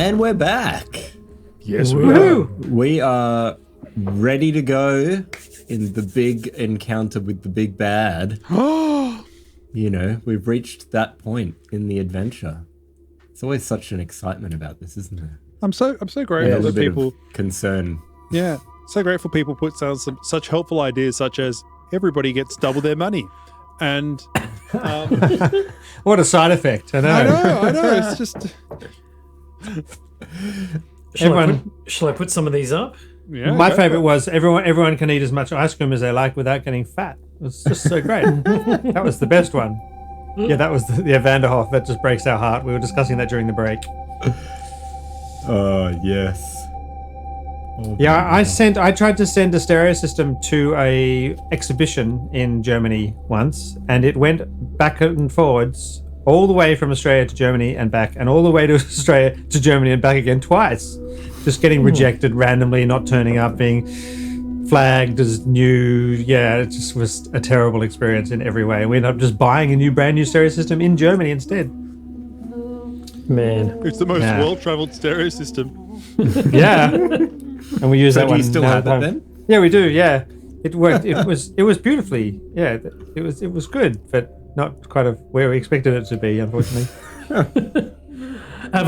And we're back. Yes, we are. We are ready to go in the big encounter with the big bad. You know, we've reached that point in the adventure. It's always such an excitement about this, isn't it? I'm so grateful that people concern. Yeah, so grateful people put down such helpful ideas, such as everybody gets double their money, and what a side effect! I know. It's just Shall I put some of these up? yeah. My favorite was everyone can eat as much ice cream as they like without getting fat. It was just so great. That was the best one. Yeah, that was Vanderhoff. That just breaks our heart. We were discussing that during the break. Oh, yes. Oh, Yeah, I tried to send a stereo system to a exhibition in Germany once, and it went back and forwards all the way from Australia to Germany and back, and all the way to Australia to Germany and back again twice. Just getting rejected randomly, not turning up, being flagged as new. Yeah, it just was a terrible experience in every way. We ended up just buying a brand new stereo system in Germany instead. Man, it's the most well-traveled stereo system. Yeah, and we use that one. Do you still have it then? Yeah, we do. Yeah, it worked. It was beautifully. Yeah, it was good, but not quite of where we expected it to be, unfortunately.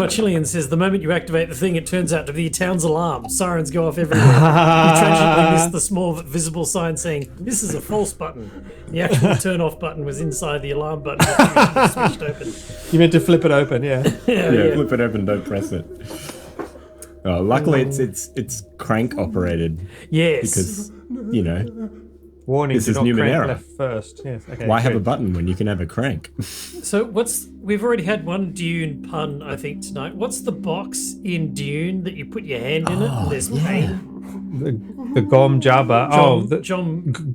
Chilean says the moment you activate the thing, it turns out to be a town's alarm. Sirens go off everywhere. You tragically missed the small visible sign saying this is a false button. The actual turn-off button was inside the alarm button switched open. You meant to flip it open, yeah. Yeah, flip it open, don't press it. Luckily, it's crank operated. Yes, because you know. Warning, this is not Numenera. Crank left first. Yes, okay. Why have a button when you can have a crank? So we've already had one Dune pun, I think, tonight. What's the box in Dune that you put your hand in it and there's pain? The Gom Jabba.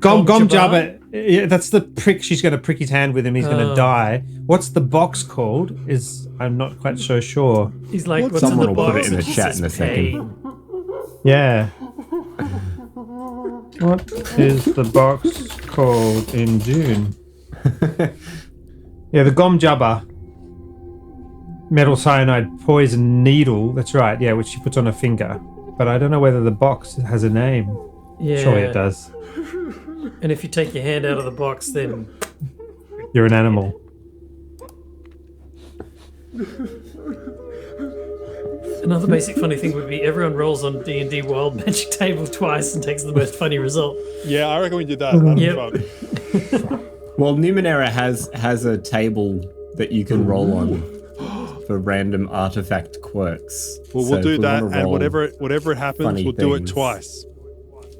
Gom Jabba. Yeah, that's the prick. She's going to prick his hand with him. He's going to die. What's the box called? I'm not quite so sure. He's like, what's Someone in the will box? put it in the chat in a second. Yeah. What is the box called in Dune? Yeah, the Gom Jabba metal cyanide poison needle. That's right. Yeah, which she puts on her finger. But I don't know whether the box has a name. Yeah. Surely it does. And if you take your hand out of the box, then You're an animal. another basic funny thing would be everyone rolls on D&D World Magic Table twice and takes the most funny result. Yeah, I reckon we did that. That'd Yep. be fun. Well, Numenera has a table that you can roll on for random artifact quirks. Well, So we'll if do we that, wanna and roll whatever it happens, funny we'll do it things, twice.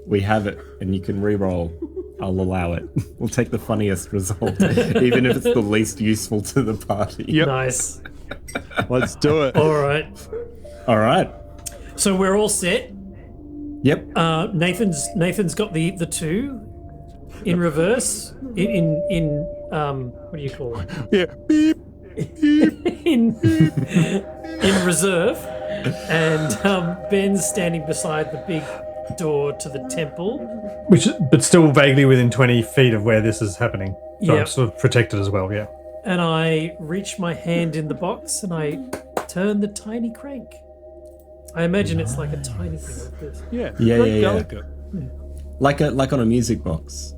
We have it, and you can re-roll. I'll allow it. We'll take the funniest result, even if it's the least useful to the party. Yep. Nice. Let's do it. All right. All right. So we're all set. Yep. Nathan's got the two in reverse. In what do you call it? Yeah. Beep. in reserve, and Ben's standing beside the big door to the temple. But still vaguely within 20 feet of where this is happening. So I'm Yep. sort of protected as well, yeah. And I reach my hand in the box and I turn the tiny crank. I imagine it's like a tiny thing like this. Yeah. Yeah, Very yeah. delicate. Like on a music box.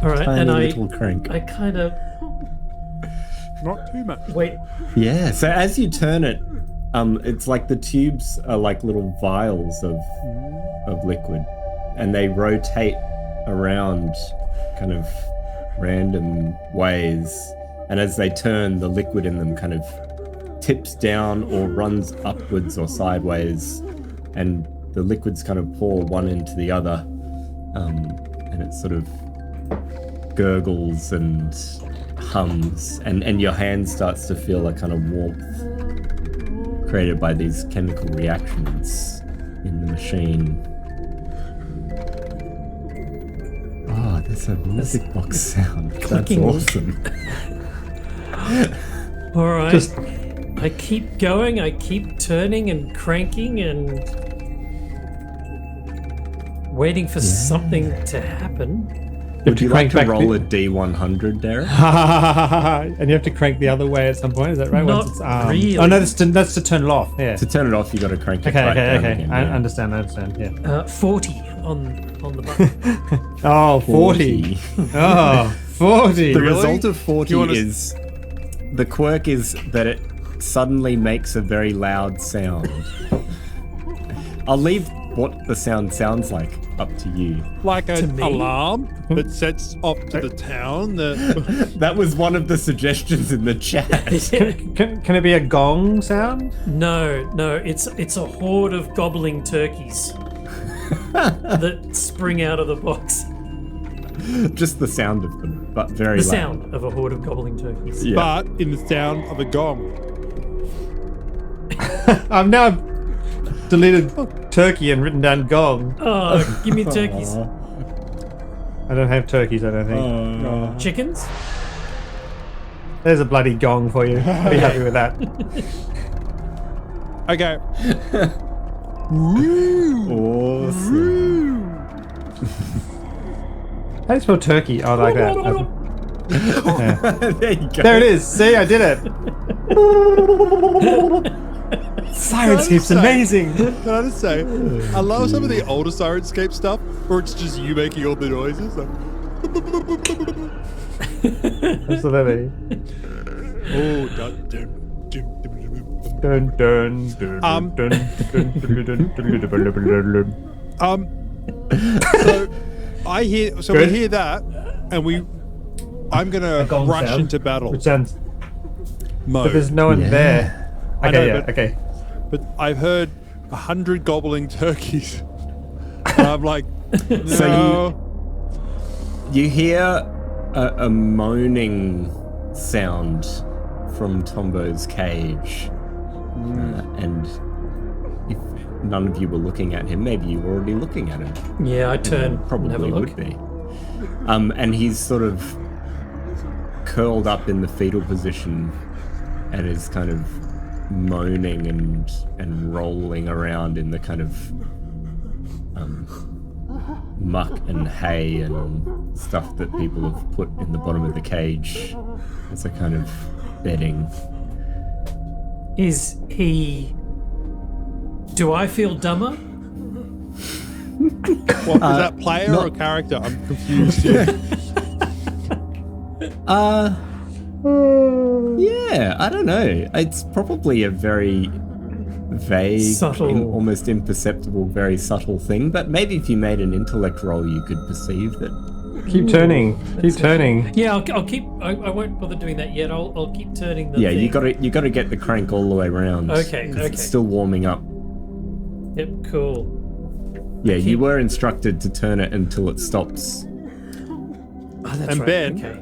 All right, Tiny and little crank. I kind of Not too much. wait. Yeah. So as you turn it, it's like the tubes are like little vials of liquid, and they rotate around kind of random ways. And as they turn, the liquid in them kind of tips down or runs upwards or sideways, and the liquids kind of pour one into the other, and it sort of gurgles and hums, and your hand starts to feel a kind of warmth created by these chemical reactions in the machine. Oh, there's a music box sound. That's clicking. awesome. All right. Just- I keep going. I keep turning and cranking and waiting for something to happen. Would you like crank to back roll a D100, Derek? and you have to crank the other way at some point. Is that right? Not Once it's really. Oh no, that's to turn it off. Yeah. To turn it off, you got to crank it Okay, right down okay. again. I yeah. understand. Yeah. 40 on the button. Oh, 40. Oh, 40. The Really? result of 40 You wanna- is... The quirk is that it suddenly makes a very loud sound. I'll leave what the sound sounds like up to you. Like an me? alarm that sets off to the town. That That was one of the suggestions in the chat. Can it be a gong sound? No, it's a horde of gobbling turkeys that spring out of the box. Just the sound of them, but very The loud. sound of a horde of gobbling turkeys. Yeah. but in the sound of a gong. I've now deleted turkey and written down gong. Oh, give me turkeys. I don't have turkeys, I don't think. Chickens? There's a bloody gong for you. I'll be happy with that. Okay. Awesome. How do you spell turkey? Oh, like that. There you go. There it is. See, I did it. Sirenscape's amazing. Can I just say, I love some of the older Sirenscape stuff where it's just you making all the noises. Like, Absolutely. oh, dun, dun, dun, dun. Dun, dun, dun, So I hear. So Good. we hear that, and I'm gonna gong rush sound. into battle Which sounds. mode. But there's no one Yeah. there. I Okay, know, yeah, but- okay. But I've heard 100 gobbling turkeys, and I'm like, no. So you hear a moaning sound from Tombo's cage. And if none of you were looking at him, maybe you were already looking at him. Yeah, I turn and have a Probably look. would be. And he's sort of curled up in the fetal position and is kind of moaning and rolling around in the kind of muck and hay and stuff that people have put in the bottom of the cage as a kind of bedding. Is he... Do I feel dumber? What, is that player or character? I'm confused here. Yeah, I don't know. It's probably a very vague, Subtle. almost imperceptible, very subtle thing, but maybe if you made an intellect roll, you could perceive that. Keep turning. Keep turning. Yeah, I'll keep... I won't bother doing that yet. I'll keep turning the Yeah, thing. you gotta get the crank all the way around. Okay, 'cause okay. It's still warming up. Yep, cool. Yeah, you were instructed to turn it until it stops. Oh, that's And right. Ben? Okay.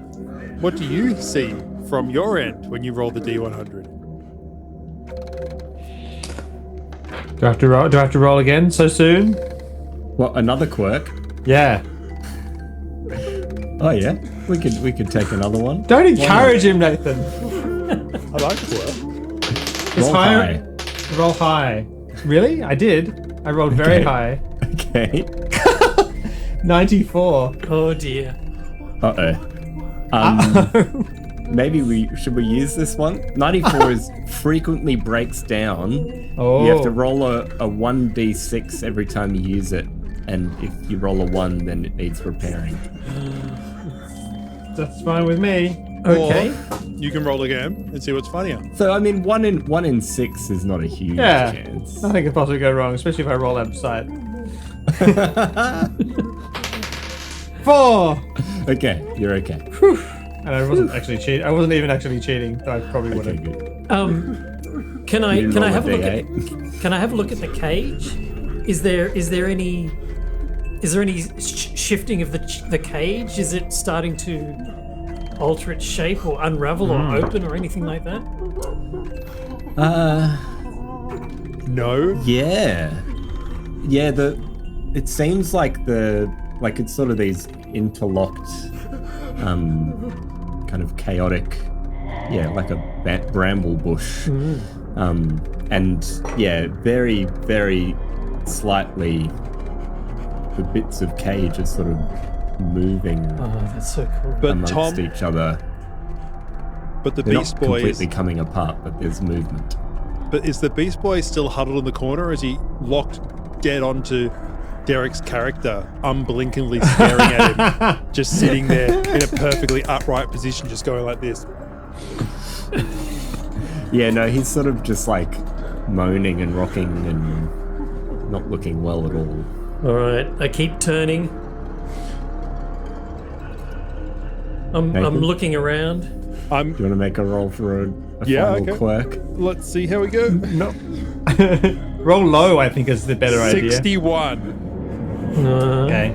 What do you see from your end when you roll the D100? Do I have to roll? Do I have to roll again so soon? What, another quirk? Yeah. Oh yeah, we could take another one. Don't encourage him, Nathan. I like it. It's Roll higher. high. Roll high. Really? I did. I rolled very Okay. high. Okay. 94. Oh dear. Uh-oh. Maybe we use this one? 94 is frequently breaks down. Oh. You have to roll a 1d6 every time you use it, and if you roll a 1, then it needs repairing. That's fine with me. Okay. Or you can roll again and see what's funnier. So I mean, 1 in 6 is not a huge Yeah. chance. Nothing could possibly go wrong, especially if I roll out of sight. 4. Okay, you're okay. And I wasn't actually cheating. I wasn't even actually cheating. So I probably would Okay, have. good. Can I You roll have a look at D8. Can I have a look at the cage? Is there any shifting of the cage? Is it starting to alter its shape or unravel or open or anything like that? No. Yeah. Yeah, it seems like it's sort of these interlocked, kind of chaotic, like a bramble bush. And yeah, very, very slightly, the bits of cage are sort of moving Oh, that's so cool. But amongst Tom, each other. but the They're Beast not Boy completely is, coming apart, but there's movement. but is the Beast Boy still huddled in the corner? Or is he locked dead onto Derek's character, unblinkingly staring at him, just sitting there in a perfectly upright position, just going like this? Yeah, no, he's sort of just like moaning and rocking and not looking well at all. All right, I keep turning. I'm Nathan? looking around. Do you want to make a roll for a Yeah, final okay. quirk? Let's see how we go. No. Roll low, I think, is the better idea. 61. Okay.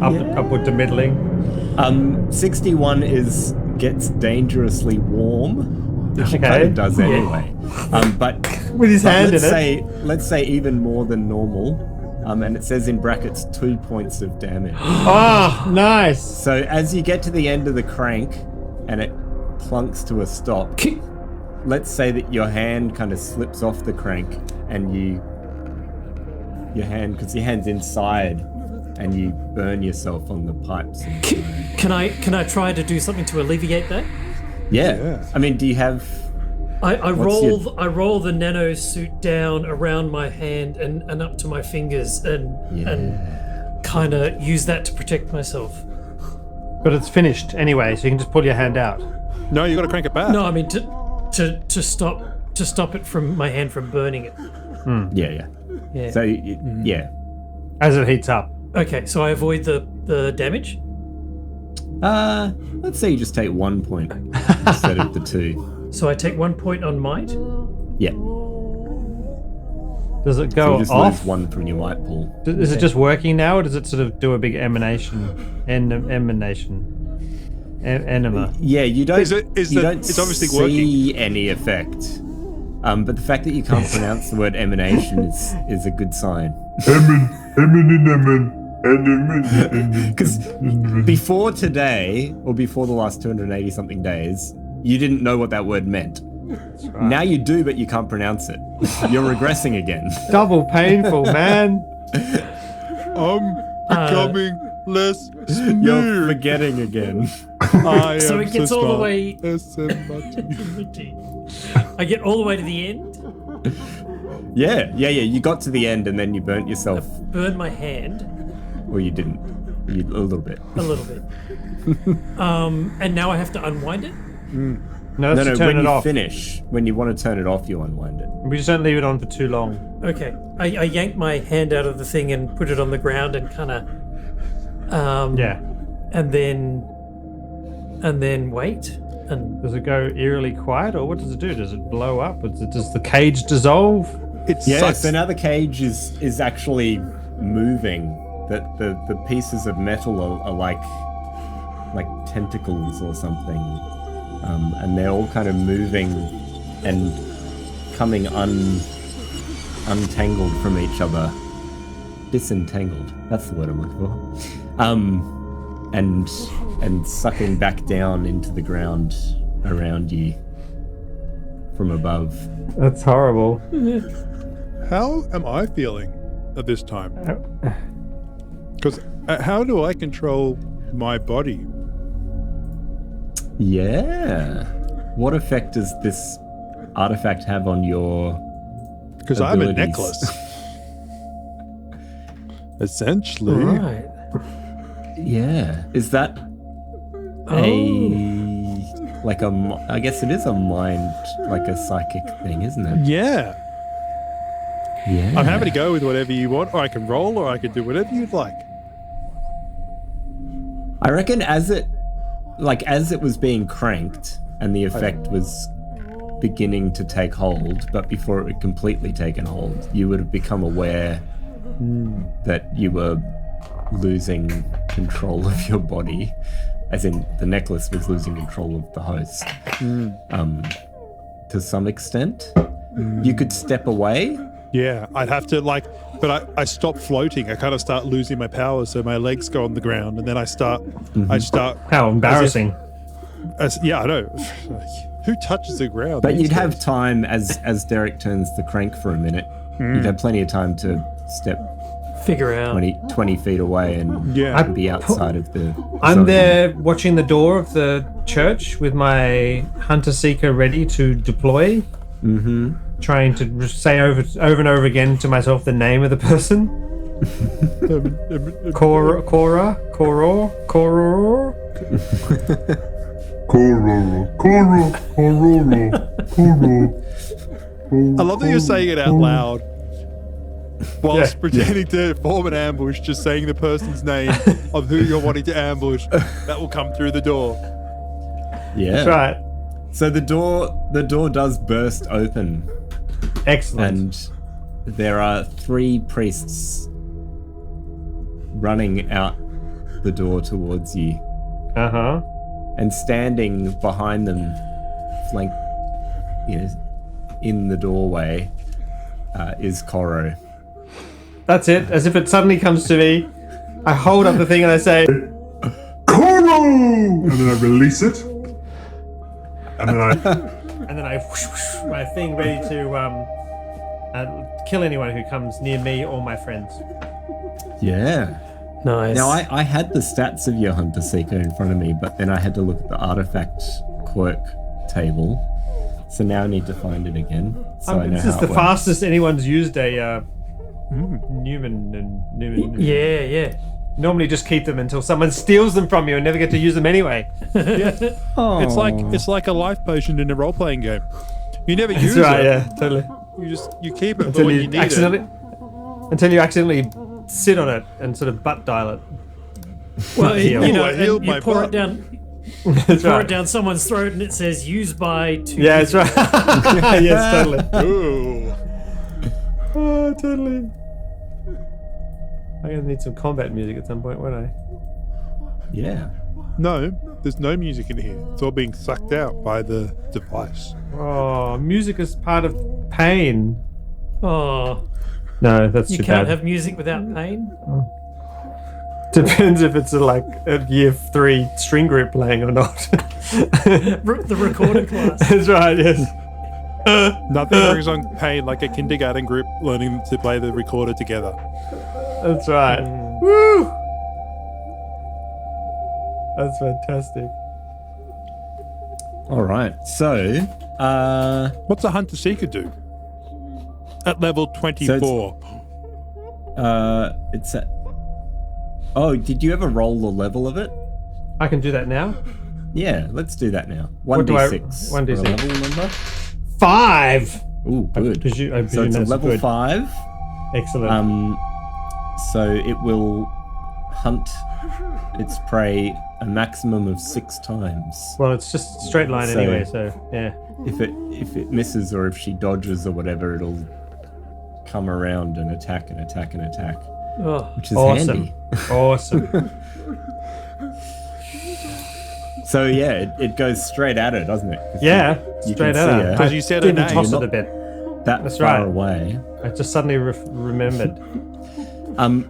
Upward to middling. 61 gets dangerously warm, which it Okay. kind of does anyway. But With his hand in let's say even more than normal. And it says in brackets 2 points of damage. Oh, nice. So as you get to the end of the crank and it plunks to a stop, let's say that your hand kind of slips off the crank and your hand's inside and you burn yourself on the pipes. Can I try to do something to alleviate that? Yeah. I mean, do you have... I What's roll the nano suit down around my hand and up to my fingers and kind of use that to protect myself. But it's finished anyway, so you can just pull your hand out. No, you got to crank it back. No, I mean to stop it from my hand from burning it. Yeah. Yeah. So, yeah. As it heats up. Okay, so I avoid the damage. Let's say you just take 1 point instead of the 2. So I take 1 point on might. Yeah. Does it So go you just off? lose 1 from your might pool. Is it just working now, or does it sort of do a big emanation? Enema. Yeah, you don't. Is it- is you the- don't it's obviously see any effect. But the fact that you can't pronounce the word emanation is a good sign. Because before today, or before the last 280 something days, you didn't know what that word meant. Now you do, but you can't pronounce it. You're regressing again. Double painful, man. I'm becoming less You're smooth. forgetting again. I So am it gets all the smart. way. SMRT. I get all the way to the end. Yeah. You got to the end and then you burnt yourself, Burn my hand or you didn't. A little bit. a little bit. And now I have to unwind it. No, that's No, to turn when it you off. finish, when you want to turn it off, you unwind it. We just don't leave it on for too long. Okay, I yank my hand out of the thing and put it on the ground and kind of, Yeah. and then wait. And Does it go eerily quiet, or what does it do? Does it blow up? Does the cage dissolve? It Yeah, sucks. so now the cage is actually moving. That the pieces of metal are like tentacles or something, and they're all kind of moving and coming untangled from each other, disentangled. That's the word I'm looking for. And sucking back down into the ground around you from above. That's horrible. How am I feeling at this time? Because how do I control my body? Yeah. What effect does this artifact have on your Because I'm a abilities? necklace. Essentially. right. Yeah. Is that I guess it is a mind, like a psychic thing, isn't it? Yeah. Yeah. I'm happy to go with whatever you want, or I can roll, or I can do whatever you'd like. I reckon as it was being cranked and the effect was beginning to take hold, but before it had completely taken hold, you would have become aware that you were losing control of your body, as in the necklace was losing control of the host. To some extent, you could step away. Yeah, I'd have to but I stop floating. I kind of start losing my power, so my legs go on the ground, and then I start. How embarrassing. Yeah, I know. Who touches the ground? But these you'd have days? time as Derek turns the crank for a minute. You'd have plenty of time to step Figure out. 20 feet away and Yeah. be outside of the I'm zone. there watching the door of the church with my hunter seeker ready to deploy. Mm-hmm. Trying to say over and over again to myself the name of the person. Coro. I love that you're saying it out loud whilst pretending to form an ambush, just saying the person's name of who you're wanting to ambush that will come through the door. Yeah. That's right. So the door does burst open, Excellent. and there are 3 priests running out the door towards you, Uh-huh. and standing behind them, flank, in the doorway, is Coro. That's it. As if it suddenly comes to me, I hold up the thing and I say, Coro! And then I release it. And then I whoosh, whoosh, my thing ready to kill anyone who comes near me or my friends. Yeah. Nice. Now, I had the stats of your Hunter Seeker in front of me, but then I had to look at the artifact quirk table. So now I need to find it again. So I know This how is it the works. fastest anyone's used a Newman. Yeah. Normally just keep them until someone steals them from you and never get to use them anyway. Oh. It's like a life potion in a role-playing game. You never use That's right, it. yeah, totally. You keep it for Until when you you need accidentally it. until you accidentally sit on it and sort of butt dial it. Well, Heal. you know, I healed and you my pour butt. it down. That's Pour right. it down someone's throat, and it says "used by 2 Yeah, that's right. Yes, totally. Ooh. Oh, totally. I'm gonna need some combat music at some point, won't I? Yeah. No, there's no music in here. It's all being sucked out by the device. Oh, music is part of pain. Oh, No, that's you too can't bad. have music without pain. Depends if it's a year 3 string group playing or not. The recorder class. That's right. Yes. Nothing brings on pain like a kindergarten group learning to play the recorder together. That's right. Woo! That's fantastic. All right. So, What's a hunter seeker do? At level 24. it's at. Oh, did you ever roll the level of it? I can do that now. Yeah, let's do that now. do I- 1d6. 1d6. for a level number. 5. Ooh, good. I presume So it's a that's level good. 5. Excellent. So it will hunt its prey a maximum of 6 times. Well, it's just straight line So- anyway, so yeah. If it misses or if she dodges or whatever, it'll come around and attack and attack and attack, Oh, which is Awesome. handy. Awesome. So yeah, it goes straight at her, doesn't it? 'Cause Yeah, you straight can at see her. her. 'Cause you said her didn't name. toss it You're a not- bit. that That's far right. away. I just suddenly remembered.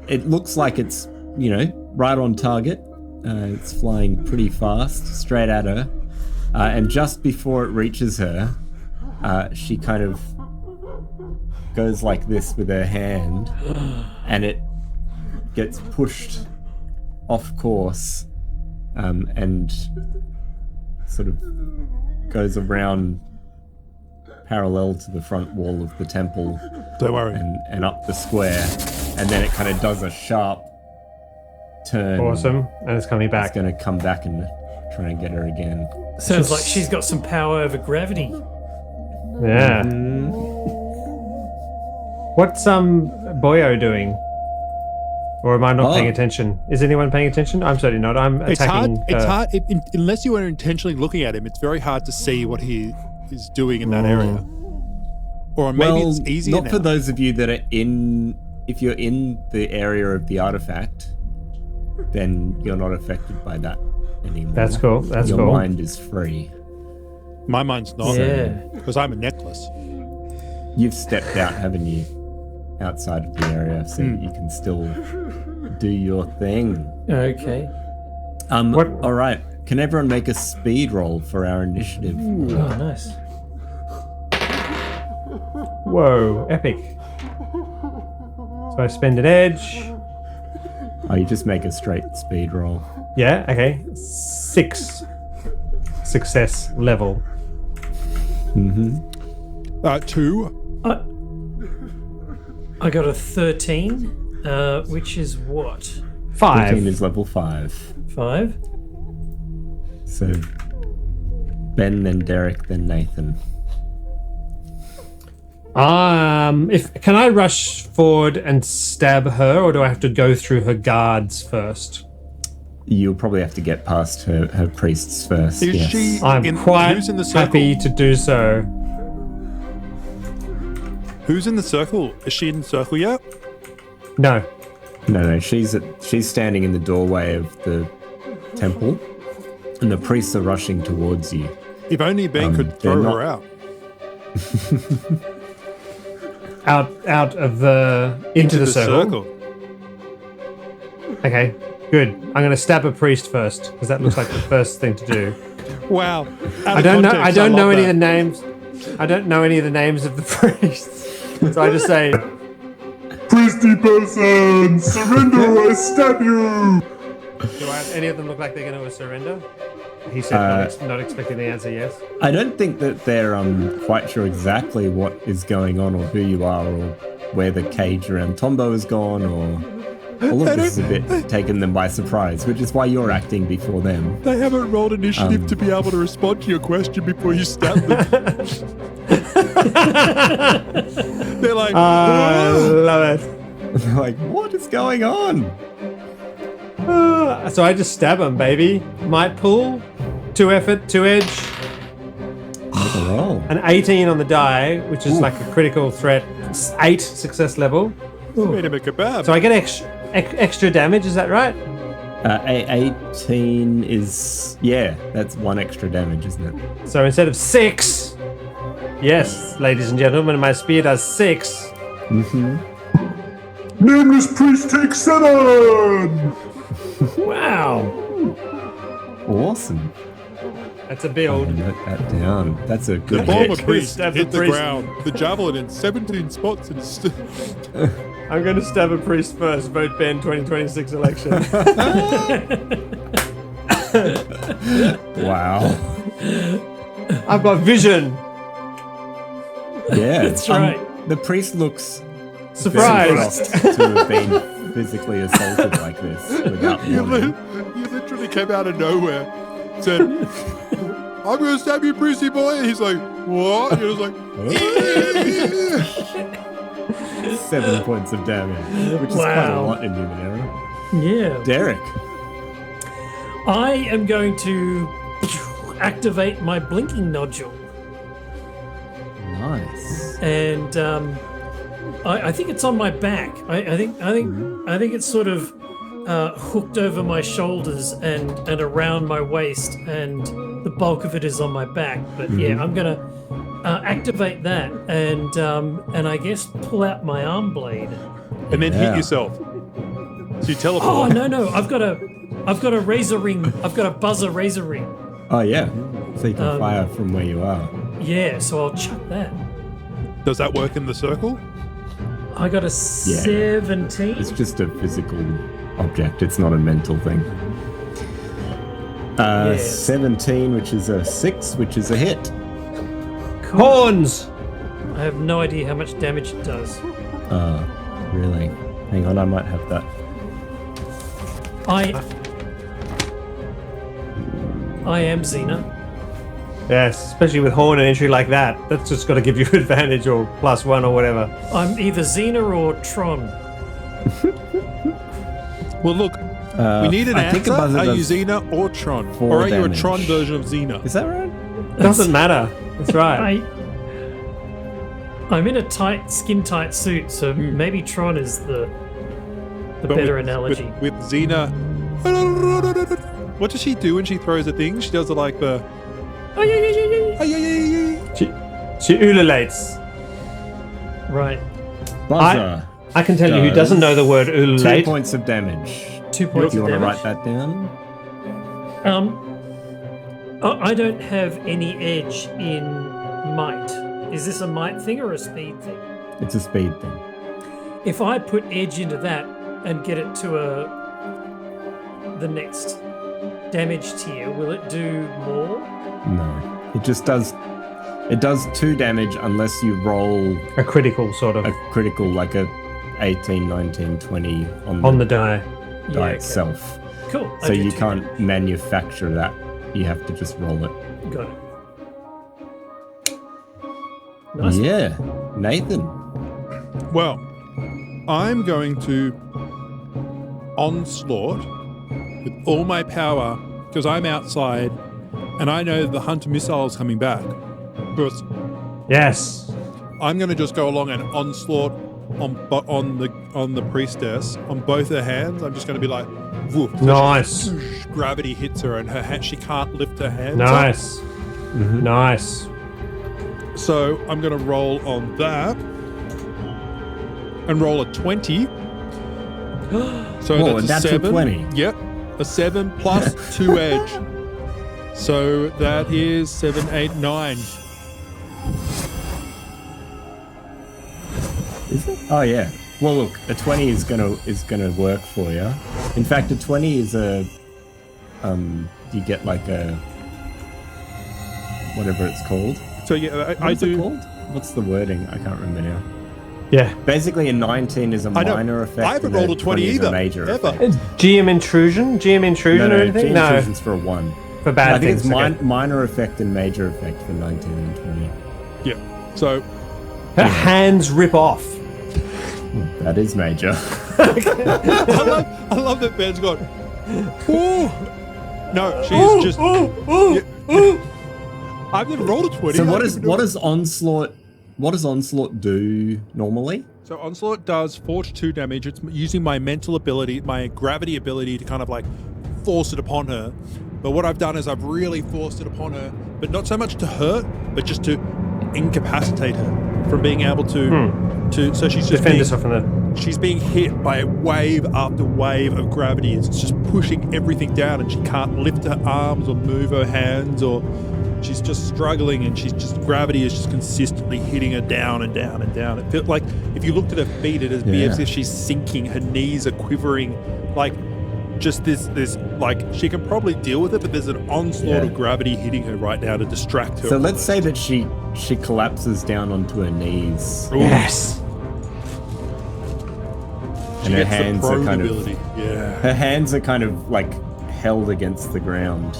It looks like it's right on target. It's flying pretty fast, straight at her, and just before it reaches her, she kind of goes like this with her hand, and it gets pushed off course, and sort of goes around parallel to the front wall of the temple Don't worry. and up the square, and then it kind of does a sharp turn. Awesome. And it's coming It's back. going to come back and try and get her again. sounds like she's got some power over gravity. Yeah. What's Boyo doing? Or am I not paying Oh. attention? Is anyone paying attention? I'm certainly not. I'm It's hard. attacking. It's hard unless you are intentionally looking at him. It's very hard to see what he is doing in that area. Or maybe Well, it's easier not now. for those of you that are in. If you're in the area of the artifact, then you're not affected by that anymore. That's cool. That's Your cool. mind is free. My mind's not. Yeah. Because I'm a necklace. You've stepped out, haven't you? Outside of the area, so you can still do your thing. Okay. What- All right. Can everyone make a speed roll for our initiative? Oh, nice. Whoa, epic. So I spend an edge. Oh, you just make a straight speed roll. Yeah, okay. 6 success level. 2. I got a 13, which is what? 5. 14 is level 5. 5? So Ben, then Derek, then Nathan. Can I rush forward and stab her, or do I have to go through her guards first? You'll probably have to get past her priests first. Is yes. she I'm quite who's in the circle? happy to do so. Who's in the circle? Is she in the circle yet? No. No, she's standing in the doorway of the temple, and the priests are rushing towards you. If only Ben could throw her out. Out of the into the circle. Okay, good. I'm going to stab a priest first because that looks like the first thing to do. Wow. I don't know any of the names. I don't know any of the names of the priests. So I just say, Priesty person, surrender or I stab you! do any of them look like they're going to surrender? He said not expecting the answer yes. I don't think that they're quite sure exactly what is going on or who you are or where the cage around Tombo has gone or all of this is a bit taken them by surprise, which is why you're acting before them. They haven't rolled initiative to be able to respond to your question before you stab them. They're like, I love it. They're like, what is going on? So I just stab him, baby. Might pull, 2 effort, 2 edge, Make a roll. an 18 on the die, which is like a critical threat, 8 success level. made him a kebab. So I get extra damage, is that right? 18 is, that's 1 extra damage, isn't it? So instead of 6, yes, ladies and gentlemen, my spear does 6. Nameless priest takes 7! Wow. Awesome. That's a build. Note that down. That's a good Bomber hit. priest Stab hit the the priest. ground. The javelin in 17 spots and I'm going to stab a priest first. Vote Ben 2026 election. Wow. I've got vision. Yeah. That's right. The priest looks Surprise. very shocked to have been physically assaulted like this without warning. you literally came out of nowhere. Said, I'm going to stab you, priesty boy. And he's like, what? And he was like, 7 points of damage, which is quite a Wow. lot in Numenera. Yeah. Derek. I am going to activate my blinking nodule. Nice. And I think it's on my back. I think it's sort of hooked over my shoulders and around my waist, and the bulk of it is on my back. But yeah, I'm gonna activate that and I guess pull out my arm blade. and then Yeah. hit yourself. So you teleport. Oh no! I've got a razor ring. I've got a buzzer razor ring. Oh, yeah. So you can fire from where you are. Yeah, so I'll chuck that. Does that work in the circle? I got a 17. It's just a physical object. It's not a mental thing. 17, which is a 6, which is a hit. Cool. Horns. I have no idea how much damage it does. Really? Hang on, I might have that. I am Xena. Yes, especially with horn and entry like that. That's just got to give you advantage or +1 or whatever. I'm either Xena or Tron. Well, look, we need an I think answer. a buzzer Are you does Xena or Tron? 4 Or are you a damage. Tron version of Xena? Is that right? Doesn't matter. That's right. I'm in a tight, skin-tight suit, so maybe Tron is the But better with- analogy. With Xena. What does she do when she throws a thing? She does it like the. Oh, yeah. She ululates. Right. Buzzer. I can tell you who doesn't know the word 2 ululate. points of damage. 2 points Do you of want to damage. write that down? I don't have any edge in might. Is this a might thing or a speed thing? It's a speed thing. If I put edge into that and get it to the next damage tier, will it do more? No, it just does. It does 2 damage unless you roll A critical sort of a critical, like a 18, 19, 20 on the die. Yeah, okay. itself. Cool. So you can't manufacture that. You have to just roll it. Got it. Nice. Yeah, Nathan. Well, I'm going to onslaught with all my power because I'm outside and I know the hunter missile is coming back. But Yes. I'm going to just go along and onslaught on the priestess on both her hands. I'm just going to be like, woof. So Nice. gravity hits her and her hand, she can't lift her hands. Nice. Nice. So I'm going to roll on that and roll a 20. So Whoa, that's a a natural 7. 20. Yep, a 7 plus 2 edge. So that is 7, 8, 9. Is it? Oh yeah. Well, look, a 20 is gonna work for you. In fact, a 20 is you get like a whatever it's called. So yeah, What's it called? What's the wording? I can't remember now. Yeah. Basically, a 19 is a I know. minor effect. I haven't and rolled a 20 is either, A major ever. effect. GM intrusion? GM intrusion No, or no, anything? GM No. intrusion's for a 1. For bad I think things. it's okay. minor effect and major effect for 19 and 20. Yeah. So Her hands rip off. That is major. I love that Ben's gone. Ooh. No, she's just. Yeah. I've never rolled a 20. So what does onslaught do normally? So onslaught does 4 to 2 damage. It's using my mental ability, my gravity ability to kind of like force it upon her. But what I've done is I've really forced it upon her, but not so much to hurt, but just to incapacitate her from being able to. So she's just Defend herself from the. she's being hit by wave after wave of gravity. It's just pushing everything down, and she can't lift her arms or move her hands, or she's just struggling, and gravity is just consistently hitting her down and down and down. It feels like if you looked at her feet, it'd be as if she's sinking. Her knees are quivering, like just this like she can probably deal with it, but there's an onslaught of gravity hitting her right now to distract her. So let's say that she collapses down onto her knees. Yes. And her hands are kind ability. her hands are kind of like held against the ground.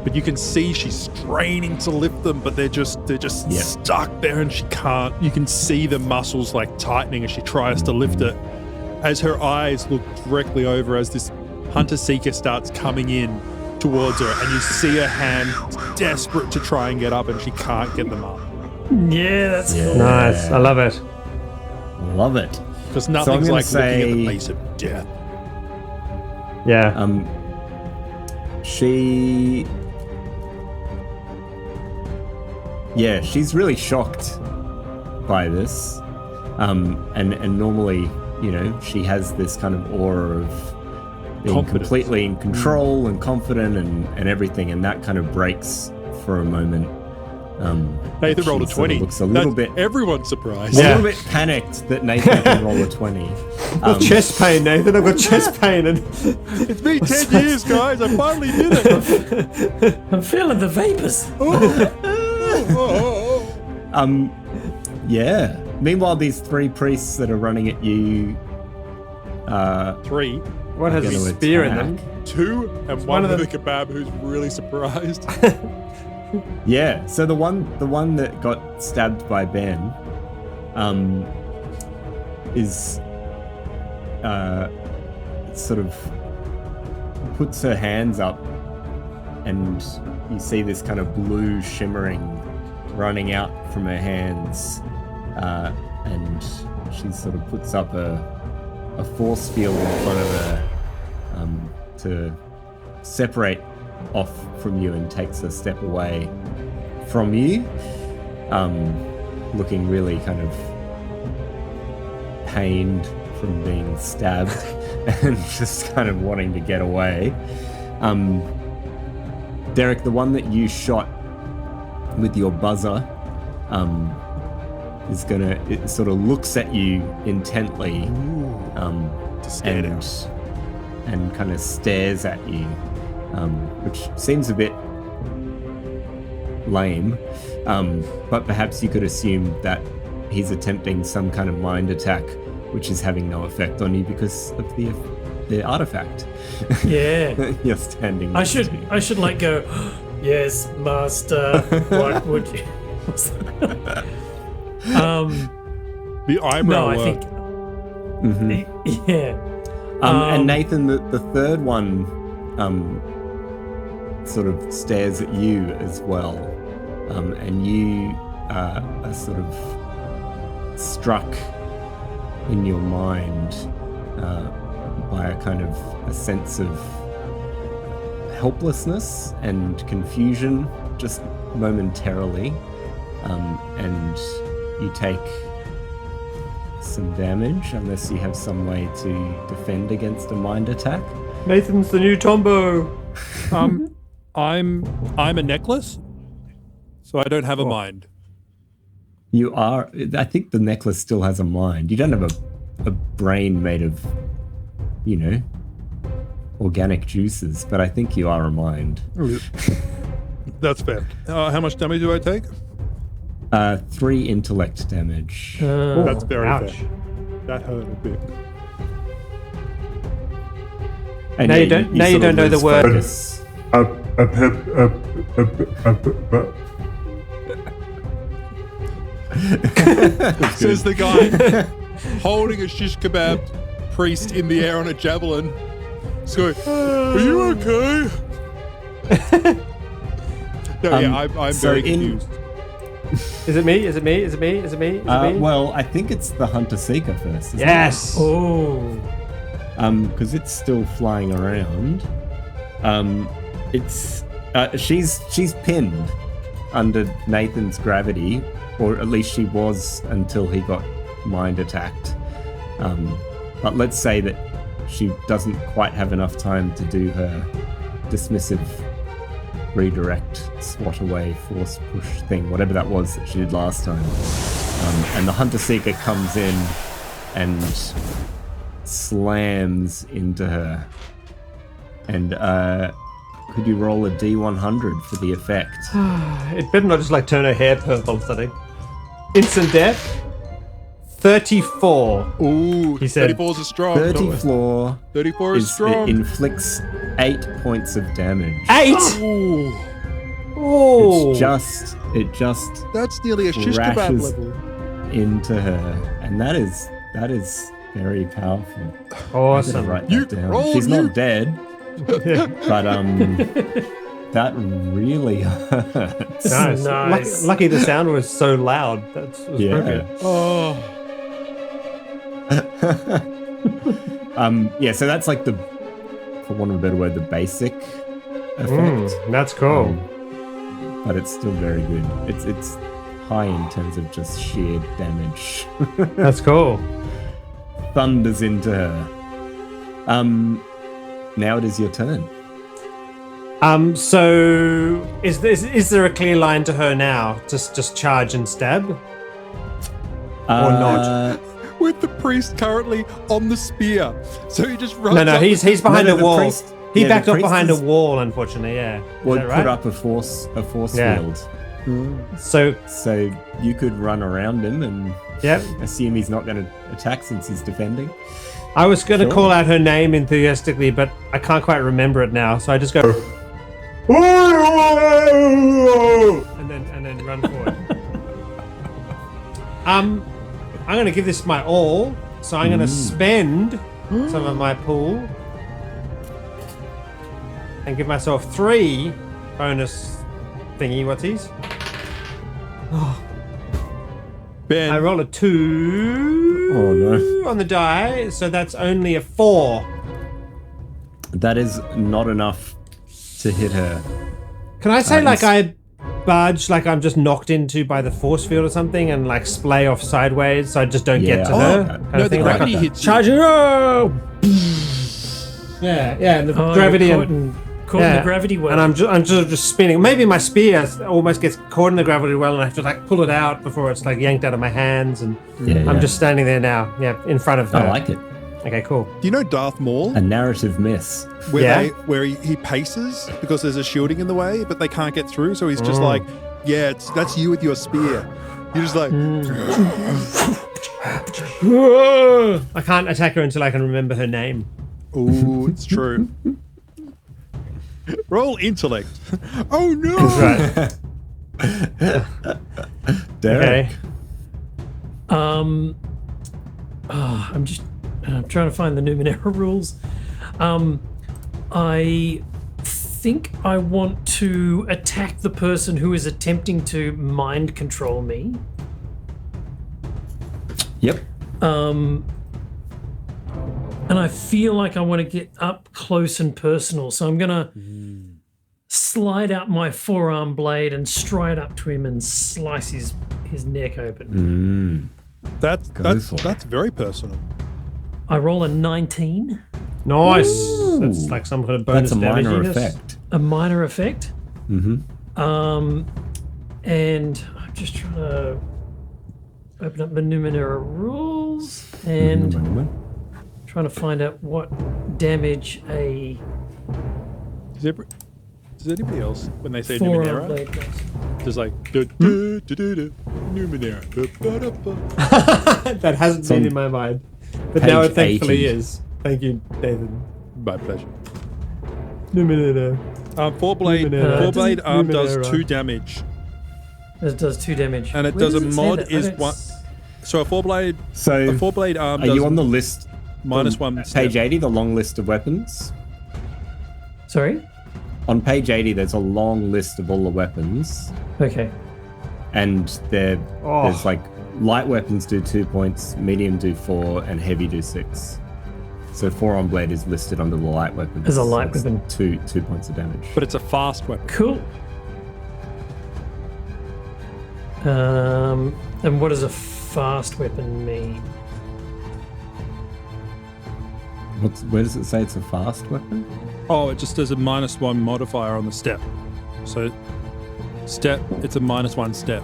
But you can see she's straining to lift them, but they're just stuck there, and she can't. You can see the muscles like tightening as she tries to lift it. As her eyes look directly over as this hunter seeker starts coming in towards her, and you see her hand desperate to try and get up, and she can't get them up Yeah, that's cool. Nice. I love it. Love it. because So I'm nothing's gonna like say- looking at the face of death. Yeah. She's really shocked by this. And normally, you know, she has this kind of aura of being Confidence. completely in control and confident and everything, and that kind of breaks for a moment. Nathan she rolled a sort of 20. looks a little bit Everyone's surprised. a Yeah. little bit panicked that Nathan can roll a 20. I've got chest pain, Nathan. I've got chest pain. And It's been 10 years, guys. I finally did it. I'm feeling the vapors. Yeah. Meanwhile, these 3 priests that are running at you, 3, one has a gonna spear in attack. them. 2, and one one of with a kebab who's really surprised. Yeah. So the one that got stabbed by Ben, is sort of puts her hands up, and you see this kind of blue shimmering running out from her hands, and she sort of puts up a force field in front of her to separate off from you, and takes a step away from you, looking really kind of pained from being stabbed and just kind of wanting to get away. Derek, the one that you shot with your buzzer, is gonna. It sort of looks at you intently, and kind of stares at you, which seems a bit lame. But perhaps you could assume that he's attempting some kind of mind attack, which is having no effect on you because of the artifact. Yeah. You're standing. I next to. should like go, yes, master. What would you? The eyebrow No, I work. think. Yeah. And Nathan, the third one, sort of stares at you as well, and you are sort of struck in your mind by a kind of a sense of helplessness and confusion, just momentarily, and you take some damage unless you have some way to defend against a mind attack. Nathan's the new Tombo. I'm a necklace, so I don't have a mind. You are. I think the necklace still has a mind. You don't have a brain made of, organic juices, but I think you are a mind. That's fair. How much damage do I take? 3 intellect damage. That's very ouch. fair. That hurt a bit. And Now you don't know the word. Focus. Says the guy holding a shish kebab priest in the air on a javelin. So, are you okay? No, yeah, I'm so very in- confused. Is it me? Is it me? Is it me? Is it me? Is it me? Well, I think it's the Hunter Seeker first. Isn't Yes. Oh. Because it's still flying around. It's she's pinned under Nathan's gravity, or at least she was until he got mind attacked. But let's say that she doesn't quite have enough time to do her dismissive redirect, swat away, force push thing, whatever that was that she did last time. And the Hunter Seeker comes in and slams into her. And could you roll a D100 for the effect? It better not just like turn her hair purple or something. Instant death. 34. Ooh, He said 34 is a strong. 34 is It strong. inflicts 8 points of damage. 8. Ooh, Oh. It just that's nearly a shish kebab Rashes. level. into her, and that is very powerful. Awesome. Write You that down. roll, She's you- not dead, but that really hurts. Nice. Nice. Lucky the sound was so loud. That was Yeah. perfect. Oh, Yeah, so that's like for want of a better word, the basic effect. That's cool. But it's still very good. It's high in terms of just sheer damage. That's cool. Thunders into her. Now it is your turn. So is there a clear line to her now? Just charge and stab? Or not? with the priest currently on the spear, so he just runs. No, up he's with- behind No, a the wall. priest- He yeah, the backed up priest behind is- a wall, unfortunately. Yeah. Is Would that put right? up a force Yeah. field. So So you could run around him and yeah, assume he's not going to attack since he's defending. I was going to Sure. call out her name enthusiastically, but I can't quite remember it now. So I just go and then run forward. I'm going to give this my all. So I'm going to spend some of my pool and give myself 3 bonus thingy. What's these? Ben, I roll a 2 Oh, no. on the die, so that's only a 4. That is not enough to hit her. Can I say like ins- I budge, like I'm just knocked into by the force field or something, and like splay off sideways, so I just don't get to Yeah. her? Oh, kind no, of the thing? gravity Like, hits you. charging! Oh! Yeah, and the Oh, gravity you're and Caught in the gravity well. And I'm just spinning. Maybe my spear almost gets caught in the gravity well, and I have to like pull it out before it's like yanked out of my hands. And I'm just standing there now, in front of her. I like it. Okay, cool. Do you know Darth Maul? A narrative miss. Where he paces because there's a shielding in the way, but they can't get through. So he's just like, that's you with your spear. You're just like, I can't attack her until I can remember her name. ooh, it's true. Roll intellect. Oh no! That's right. Derek. Okay. I'm trying to find the Numenera rules. I think I want to attack the person who is attempting to mind control me. Yep. And I feel like I want to get up close and personal, so I'm gonna slide out my forearm blade and stride up to him and slice his neck open. That's very personal. I roll a 19. Nice. That's like some kind of bonus That's a damage. minor unit. effect. A minor effect. And I'm just trying to open up the Numenera rules and trying to find out what damage a Does anybody else, when they say forearm Numenera, blade does. just like Numenera? That hasn't been in my mind, but now it thankfully is. Thank you, David. My pleasure. Numenera. Four blade arm does Numenera. 2 damage, It does 2 damage. and it Where does a it say mod that? is I don't one. So a four blade arm. Are does you on the list? minus 1 Page step. 80, the long list of weapons. Sorry? On page 80, there's a long list of all the weapons, Okay. and there's like light weapons do 2 points, medium do 4, and heavy do 6. So forearm blade is listed under the light weapons. As a light so it's weapon. 2 points of damage. But it's a fast weapon. Cool. And what does a fast weapon mean? Where does it say it's a fast weapon? Oh, it just does a -1 modifier on the step. So step, it's a -1 step.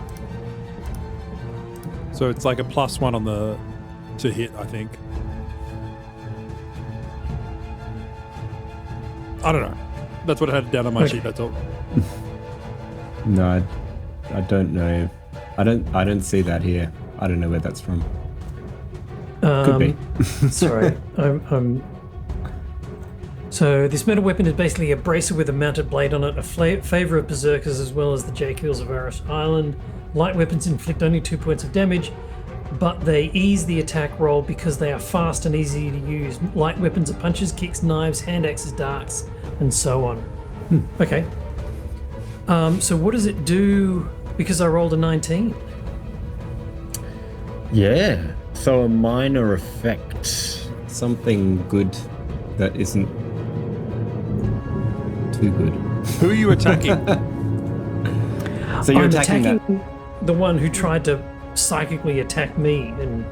So it's like a +1 on the to hit, I think. I don't know. That's what I had down on my sheet. That's all. No, I don't know. I don't see that here. I don't know where that's from. Could be. Sorry, So this metal weapon is basically a bracer with a mounted blade on it, a favor of berserkers as well as the J-Kills of Arish Island. Light weapons inflict only 2 points of damage, but they ease the attack roll because they are fast and easy to use. Light weapons are punches, kicks, knives, hand axes, darts, and so on. Okay. So what does it do because I rolled a 19? Yeah. So a minor effect. Something good that isn't too good. Who are you attacking? So you're I'm attacking that. the one who tried to psychically attack me, and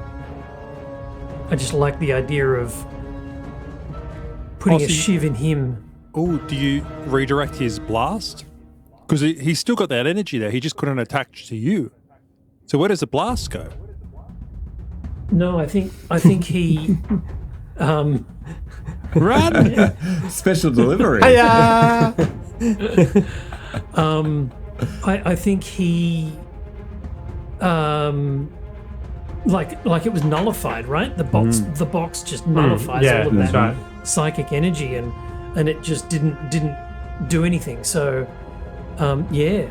I just like the idea of putting Oh, a so you- shiv in him. Oh, do you redirect his blast? Because he's still got that energy there. He just couldn't attach to you. So where does the blast go? No, I think he. Run! Special delivery. Hiya! I think he. Like it was nullified, right? The box just nullifies yeah, all of that's that right. psychic energy, and it just didn't do anything. So, yeah.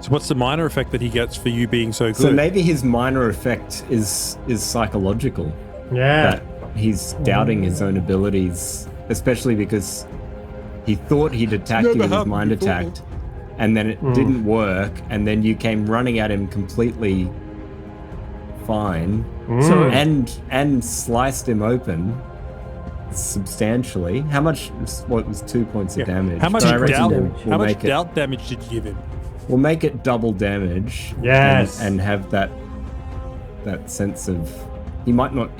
So what's the minor effect that he gets for you being so good? So maybe his minor effect is psychological. Yeah. That he's doubting his own abilities, especially because he thought he'd attacked you with his happened mind before. attacked, and then it didn't work, and then you came running at him completely fine, So and sliced him open substantially. How much? What was 2 points of damage? How much So I reckon doubt? we'll How much make it- doubt damage did you give him? We'll make it double damage. Yes. And have that sense of he might not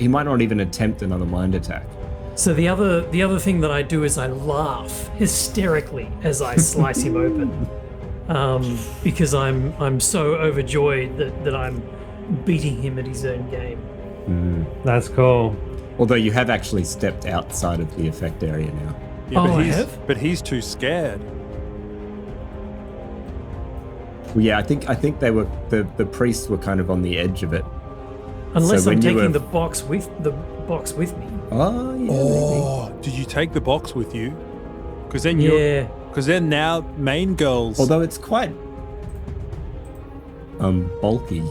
even attempt another mind attack. So the other thing that I do is I laugh hysterically as I slice him open, because I'm so overjoyed that I'm beating him at his own game. That's cool. Although you have actually stepped outside of the effect area now. Yeah, I have? But he's too scared. Well, yeah, I think they were the priests were kind of on the edge of it. Unless So I'm when you taking were- the box with me. Oh, yeah. Oh, did you take the box with you? Because then Yeah. Because they're now main girls. Although it's quite bulky.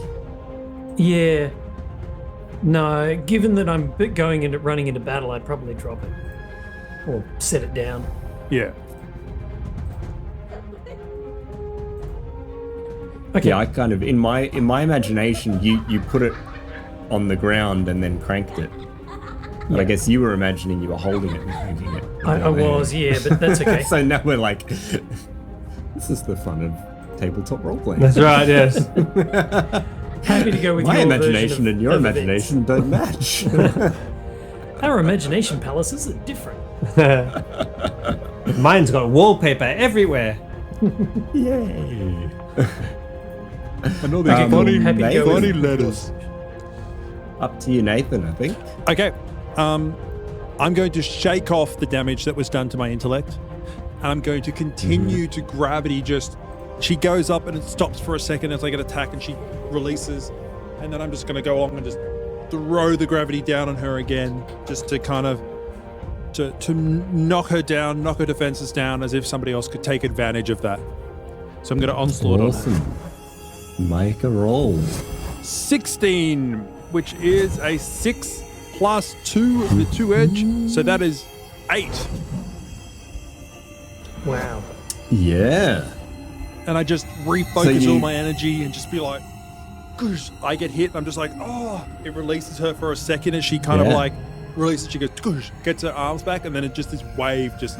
Yeah. No, given that I'm running into battle, I'd probably drop it or set it down. Yeah. Okay. Yeah, I kind of in my imagination you put it on the ground and then cranked it. But I guess you were imagining you were holding it and cranking it. I was, yeah, but that's okay. So now we're like, this is the fun of tabletop roleplaying. That's right, yes. Happy to go with My your imagination version and your of events. imagination don't match. Our imagination palaces are different. Mine's got wallpaper everywhere. Yay. I know they're funny- Happy to go funny with letters. Up to you, Nathan, I think. Okay. I'm going to shake off the damage that was done to my intellect. And I'm going to continue to gravity just... She goes up and it stops for a second as I get attacked and she releases. And then I'm just going to go on and just throw the gravity down on her again. Just to kind of... To knock her down, knock her defenses down as if somebody else could take advantage of that. So I'm going to onslaught on her. Awesome. Make a roll. 16, which is a 6 plus 2, the 2 edge. So that is 8. Wow. Yeah. And I just refocus So all my energy and just be like, gosh, I get hit. And I'm just like, oh, it releases her for a second as she kind of Yeah. like releases. She goes, gosh, gets her arms back. And then it just, this wave just,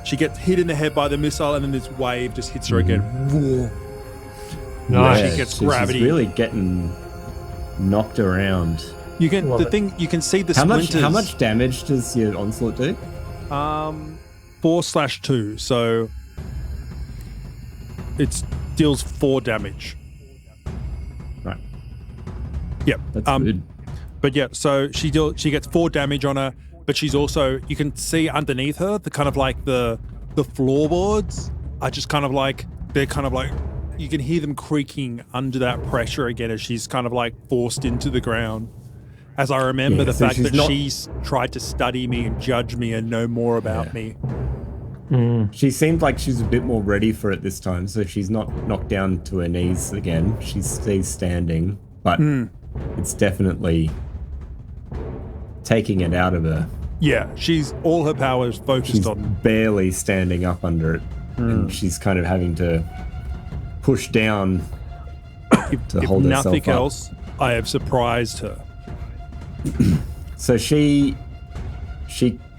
she gets hit in the head by the missile. And then this wave just hits her again. Whoa. Nice. She gets she's gravity. really getting knocked around. You can, Love the it. thing, you can see the How splinters. much damage does your onslaught do? 4/2. So it deals 4 damage. Right. Yep. That's good. But yeah, so she gets 4 damage on her, but she's also, you can see underneath her the kind of like the floorboards are just kind of like, they're kind of like, you can hear them creaking under that pressure again as she's kind of like forced into the ground. As I remember Yeah, the so fact she's that not- she's tried to study me and judge me and know more about Yeah. me. She seemed like she's a bit more ready for it this time, so she's not knocked down to her knees again. She stays standing, but it's definitely taking it out of her. Yeah, she's all her power is focused She's on. barely standing up under it, and she's kind of having to push down to If hold herself nothing up. else, I have surprised her. So she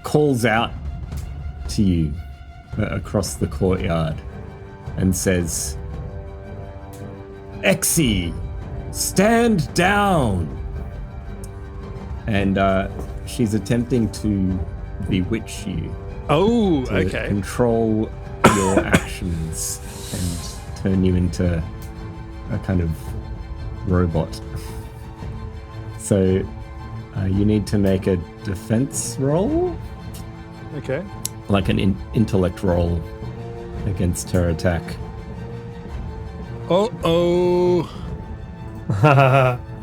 calls out to you across the courtyard and says, "Exie, stand down!" And she's attempting to bewitch you, Oh, to okay. control your actions and turn you into a kind of robot. So you need to make a defense roll, Okay. like an intellect roll against her attack. Uh-oh.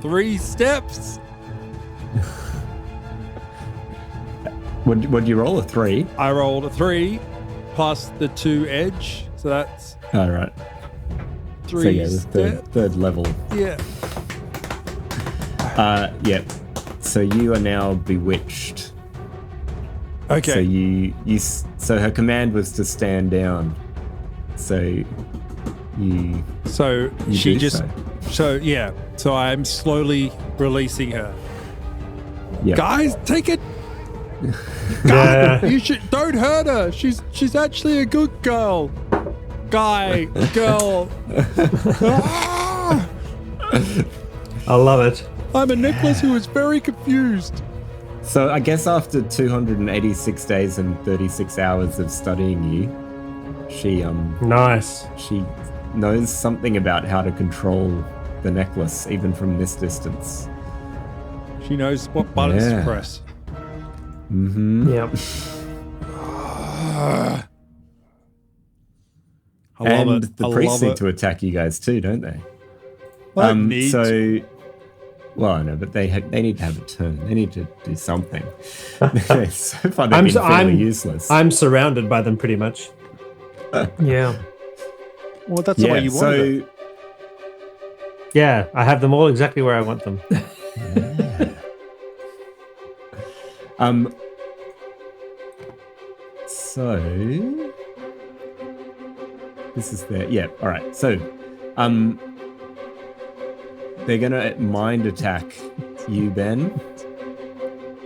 3 steps. Would you roll a 3? I rolled a 3 plus the 2 edge. So that's All right. 3 So yeah, the steps. third level. Yeah. Yep. So you are now bewitched. Okay. So her command was to stand down. So you So You she do just so. so yeah. So I'm slowly releasing her. yeah. Guys, take it. Yeah. You should don't hurt her. She's actually a good girl. Girl. Ah! I love it. I'm a Nicholas who is very confused. So I guess after 286 days and 36 hours of studying you, she Nice. she knows something about how to control the necklace even from this distance. She knows what buttons to Yeah. press. Yep. I love And it. the I priests love need it. to attack you guys too, don't they? I don't need to. So, well, I know, but they need to have a turn. They need to do something. So far, they've been fairly useless. I'm surrounded by them pretty much. Yeah. Well, that's the way you wanted it. so Yeah, I have them all exactly where I want them. So this is their all right. So they're gonna mind attack you, Ben.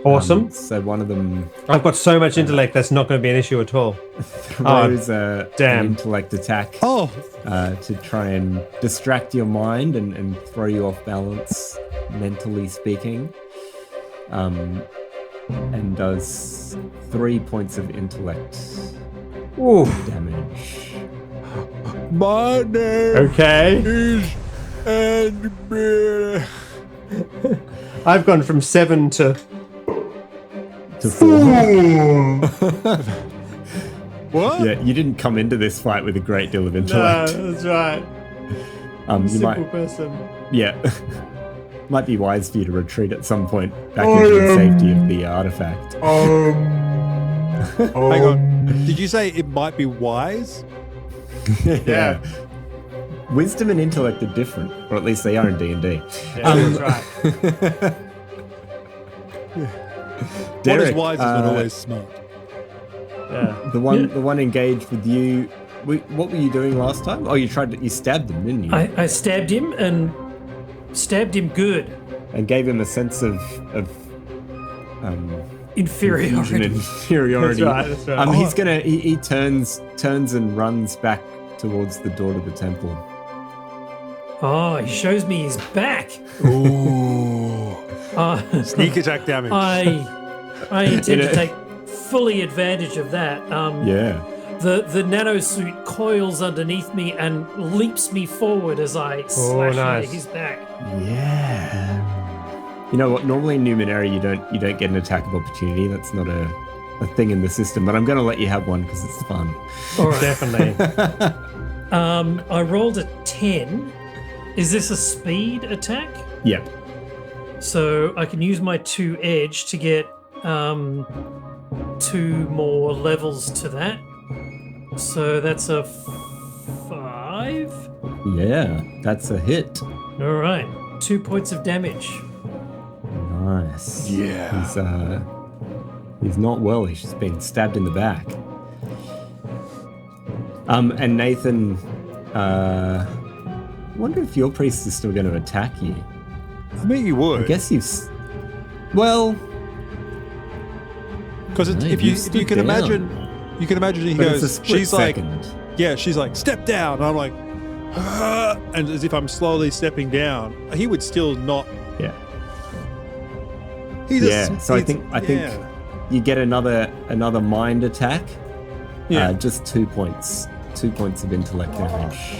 Awesome. So one of them I've got so much intellect that's not going to be an issue at all. throws an damn. intellect attack Oh, to try and distract your mind and throw you off balance, mentally speaking. And does 3 points of intellect Ooh. damage. my name Okay. is Andy. I've gone from 7 to... To 4. What? Yeah, you didn't come into this fight with a great deal of intellect. that's right. You might, person. yeah, might be wise for you to retreat at some point back into the safety of the artifact. Hang on. Did you say it might be wise? Yeah. Wisdom and intellect are different, or at least they are in D&D. Yeah, that's right. What Derek, is wise is not always smart. Yeah. the one engaged with you. What were you doing last time? Oh, you stabbed him, didn't you? I stabbed him and stabbed him good. And gave him a sense of confusion Inferiority. and inferiority. That's right. He's gonna he turns and runs back towards the door to the temple. Oh, he shows me his back. Ooh. Sneak I attack damage. intend to take fully advantage of that. Yeah. The nano suit coils underneath me and leaps me forward as I slash nice. into his back. Yeah. You know what? Normally in Numenera you don't get an attack of opportunity. That's not a thing in the system, but I'm going to let you have one because it's fun. All right. Definitely. I rolled a 10. Is this a speed attack? Yep. So I can use my 2 edge to get 2 more levels to that. So that's a 5. Yeah, that's a hit. All right, 2 points of damage. Nice. Yeah. He's not well. He's just been stabbed in the back. And Nathan, I wonder if your priest is still going to attack you. I mean, you would. I guess well, Because No, if you you stood can down. imagine, he but it's a goes. split She's second. like, she's like, step down. And I'm like, and as if I'm slowly stepping down, he would still not. Yeah. He's Yeah. So I think yeah. you get another mind attack. Yeah. Just 2 points. 2 points of intellect damage.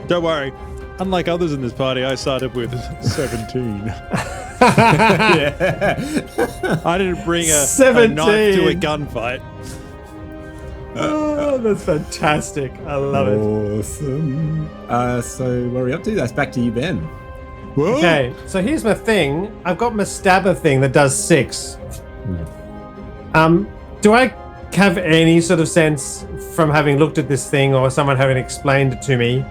Don't worry. Unlike others in this party, I started with 17. I didn't bring a knife to a 17. gunfight. Oh, that's fantastic. I love it. Awesome. So where are we up to? That's back to you, Ben. Okay, so here's my thing. I've got my stabber thing that does 6. Do I have any sort of sense from having looked at this thing or someone having explained it to me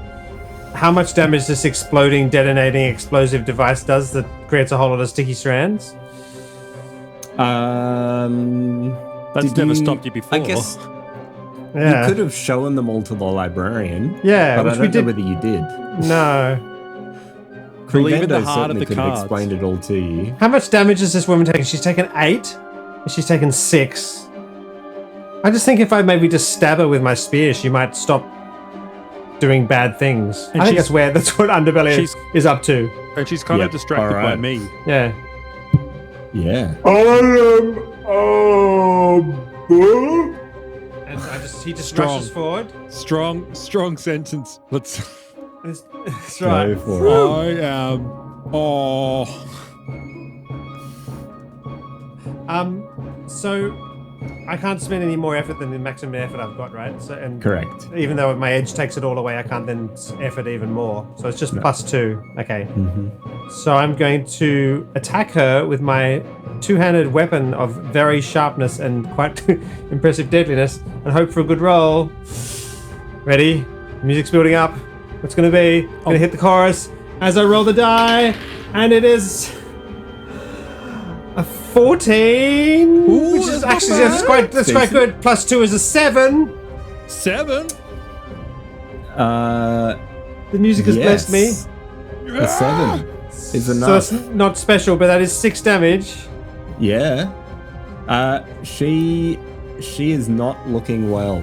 how much damage this exploding, detonating explosive device does that creates a whole lot of sticky strands? That's never stopped you before. I guess Yeah. you could have shown them all to the librarian. Yeah, but I which don't we did. know whether you did. No. Believe in the Cruvendo heart of certainly the could have cards. explained it all to you. How much damage has this woman taken? She's taken 8. And she's taken 6. I just think if I maybe just stab her with my spear, she might stop doing bad things. And I think she's- that's what Underbelly she's- is up to. And she's kind Yep, of distracted by alright. me. Yeah. Yeah. I am bull. And he just Strong. rushes forward. Strong sentence. Let's. That's right. Go for it. I am. Oh. So I can't spend any more effort than the maximum effort I've got, right? So and Correct. even though my edge takes it all away, I can't then effort even more. So it's just +2. Okay. So I'm going to attack her with my two-handed weapon of very sharpness and quite impressive deadliness, and hope for a good roll. Ready? Music's building up. What's going to be? Going to hit the chorus as I roll the die, and it is a 14, which is that's actually not bad. that's quite good. +2 is a 7. 7. The music has blessed me. A 7 is So enough. it's not special, but that is 6 damage. Yeah. She is not looking well.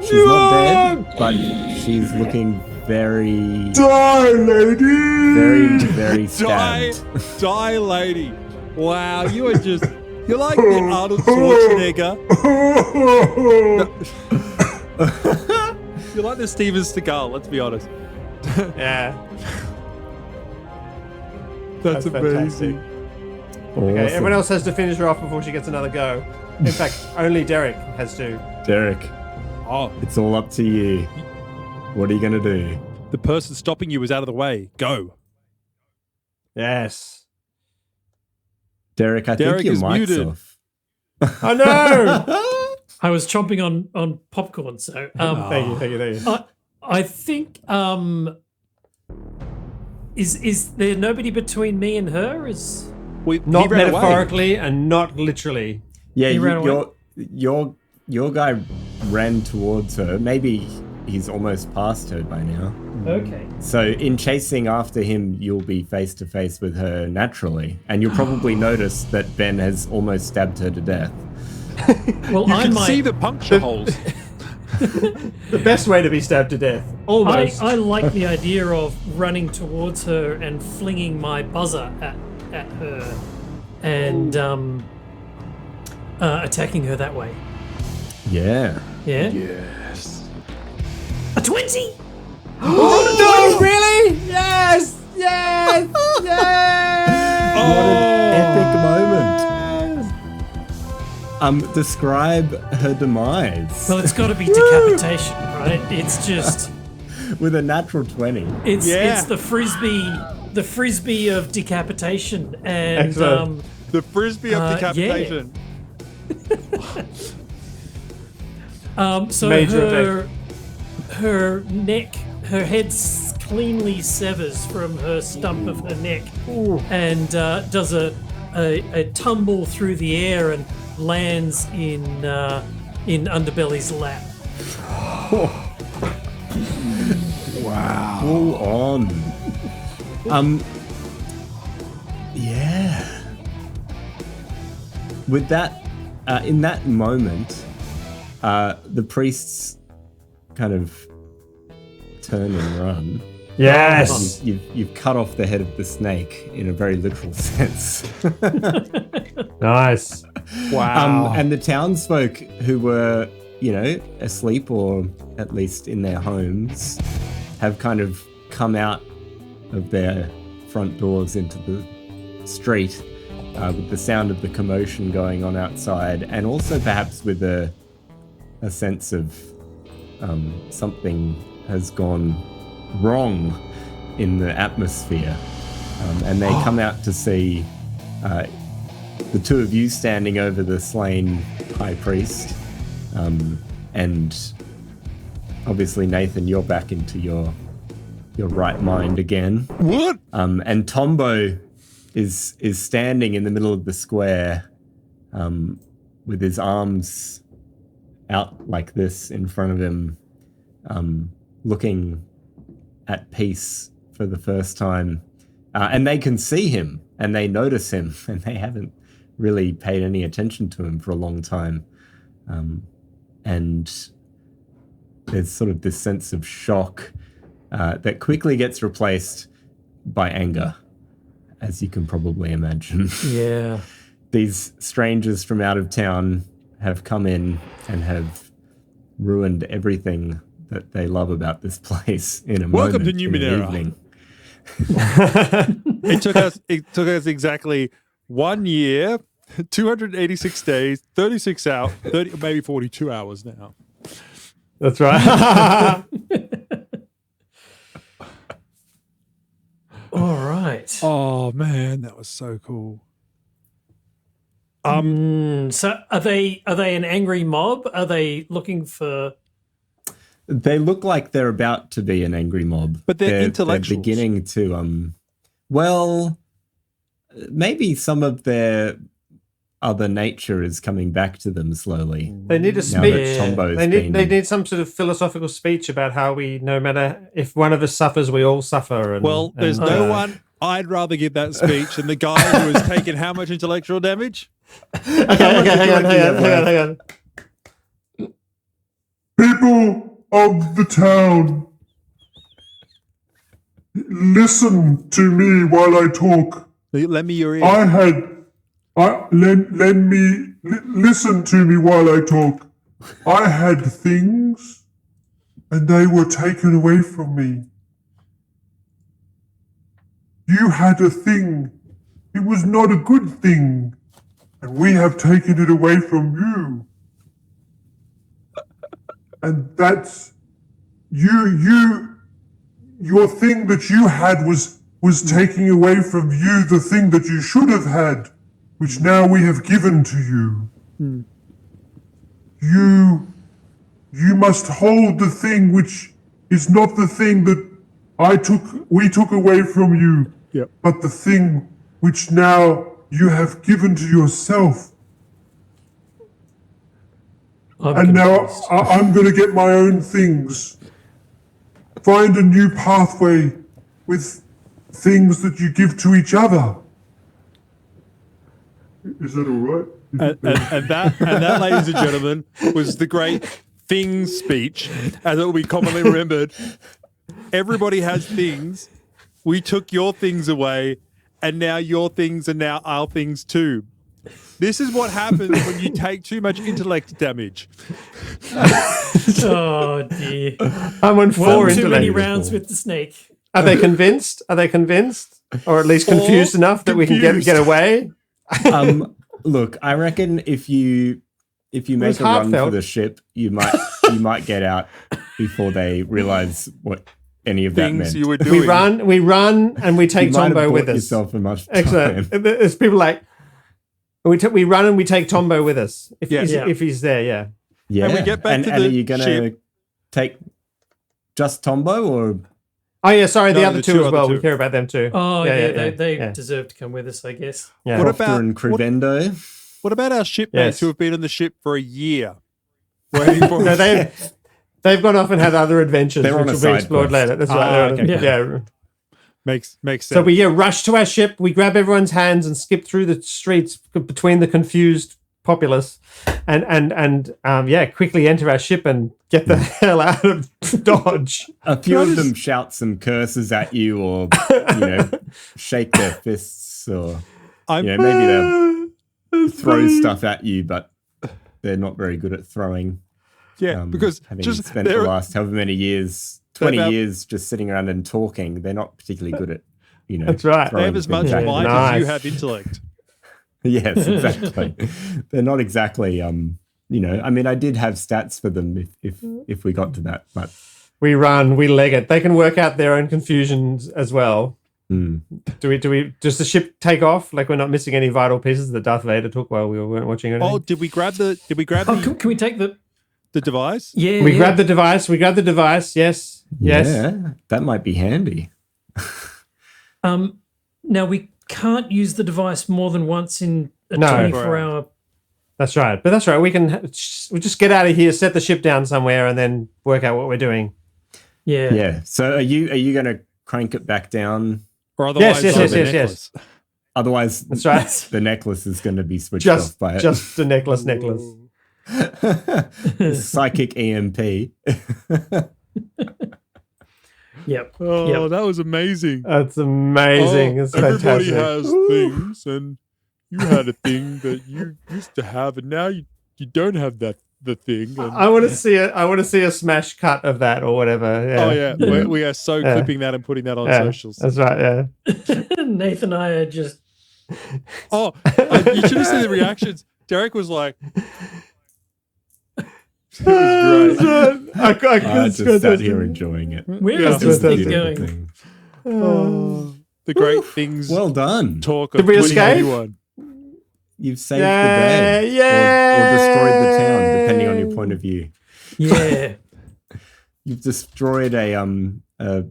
She's not dead, but she's looking very, Die, lady. very stabbed. Die, lady. Wow, you are just. You're like the Arnold Schwarzenegger. You're like the Steven Seagal, let's be honest. Yeah. That's fantastic. Awesome. Okay, everyone else has to finish her off before she gets another go. In fact, only Derek has to. Derek, Oh, it's all up to you. What are you going to do? the person stopping you is out of the way. Go. Yes. Derek, I Derek think your is mic's muted. off. Oh no! I was chomping on popcorn, so Thank you. I think is there nobody between me and her? Is Not He ran away. metaphorically and not literally. Yeah, He ran away. your guy ran towards her. Maybe he's almost past her by now. okay. So in chasing after him, you'll be face to face with her naturally, and you'll probably notice that Ben has almost stabbed her to death. Well, You I can might. see the puncture holes. The best way to be stabbed to death. Almost. I like the idea of running towards her and flinging my buzzer at her, and attacking her that way. Yeah. Yeah. Yes. A 20. Oh no! Really? Yes! Yes! Yes! What an epic moment. Describe her demise Well, it's got to be decapitation, right? It's just with a natural 20. it's Yeah. it's the frisbee of decapitation, and Excellent. The frisbee of yeah. decapitation. So Major her neck, her head cleanly severs from her stump of her neck, and does a tumble through the air and lands in Underbelly's lap. Wow. Full on. Yeah. With that, in that moment, the priests kind of turn and run. Yes! You've cut off the head of the snake in a very literal sense. Nice. Wow. And the townsfolk who were, asleep or at least in their homes have kind of come out of their front doors into the street with the sound of the commotion going on outside, and also perhaps with a sense of something has gone wrong in the atmosphere. And they come out to see the two of you standing over the slain high priest. And obviously, Nathan, you're back into your right mind again. What? And Tombo is standing in the middle of the square with his arms out like this in front of him, looking at peace for the first time. And they can see him and they notice him, and they haven't really paid any attention to him for a long time. And there's sort of this sense of shock that quickly gets replaced by anger, as you can probably imagine. Yeah. these strangers from out of town have come in and have ruined everything that they love about this place in a Welcome moment, to in an Numenera. evening. It took us exactly 1 year, 286 days, 36 hours, 30, maybe 42 hours now. That's right. All right. Oh man, that was so cool. So are they an angry mob? Are they looking for? They look like they're about to be an angry mob, But they're They're intellectuals. beginning to well, maybe some of their other nature is coming back to them slowly. They need a Now speech. that Tombo's They been, need some sort of philosophical speech about how we, no matter if one of us suffers, we all suffer. And, Well, there's and, no one I'd rather give that speech than the guy who has taken how much intellectual damage? Okay, hang on. People of the town, listen to me while I talk. Lend me your ear. Listen to me while I talk. I had things, and they were taken away from me. You had a thing. It was not a good thing, and we have taken it away from you. And that's your thing that you had was taking away from you the thing that you should have had, which now we have given to you. You must hold the thing which is not the thing that we took away from you, Yep. but the thing which now you have given to yourself. And now I'm going to get my own things. Find a new pathway with things that you give to each other. Is that all right? And that, ladies and gentlemen, was the great things speech, as it will be commonly remembered. Everybody has things. We took your things away, and now your things are now our things too. This is what happens when you take too much intellect damage. Oh dear! I'm on four Too many intellect. rounds with the snake. Are they convinced? Or at least confused enough that we can get away? Look, I reckon if you make a run for the ship, you might get out before they realize what any of that Things meant. you were doing. We run, and we take You might have Tombo with bought us. yourself a much time. Excellent. There's people like we run and we take Tombo with us if he's there. Yeah. Yeah, And we get back to and the are you gonna ship. take just Tombo or? Oh yeah, sorry, the No, other the two two as other well. two. We care about them too. Oh Yeah, they yeah. deserve to come with us, I guess. Yeah. What Proctor about- and Crivendo? What about our shipmates Yes. who have been on the ship for a year? Waiting for No, they've gone off and had other adventures, They're on which a will be side explored quest. later. That's right. okay. Yeah. makes sense. So we rush to our ship. We grab everyone's hands and skip through the streets between the confused populace, and quickly enter our ship and get the hell out of Dodge. A few of them shout some curses at you, or shake their fists, or I'm maybe they'll throw stuff at you, but they're not very good at throwing. because having just spent the they're- last however many years, 20 about- years just sitting around and talking, they're not particularly good at, That's right. they throwing have as much things at you. might as Nice. you have intellect. Yes, exactly. They're not exactly, I mean, I did have stats for them if we got to that, but We run, we leg it. They can work out their own confusions as well. Does the ship take off? Like we're not missing any vital pieces that Darth Vader took while we weren't watching anything? Oh, did we grab the Can we take the? the device? Yeah, We grab the device. Yes. yeah, that might be handy. Now we can't use the device more than once in a No. 24-hour. That's right. But that's right. We just get out of here, set the ship down somewhere, and then work out what we're doing. Yeah. Yeah. So are you going to crank it back down? Or otherwise, Yes. the necklace? Otherwise, That's right. the necklace is going to be switched Just off by it. just a necklace. Psychic EMP. Yep. Oh, Yep. that was amazing. That's amazing. It's everybody fantastic. has things, and you had a thing that you used to have, and now you don't have the thing. And, I want to see it. I want to see a smash cut of that or whatever. Yeah. oh yeah, we are so clipping that and putting that on socials. That's right. Yeah. Nathan and I are just. Oh, you should have seen the reactions. Derek was like, it was great. I just sat here enjoying it. Where Yeah. is this thing Beautiful going? thing. Oh, the great things. Well done. Talk of Did we escape? 2021. You've saved the day. Or destroyed the town, depending on your point of view. Yeah. You've destroyed a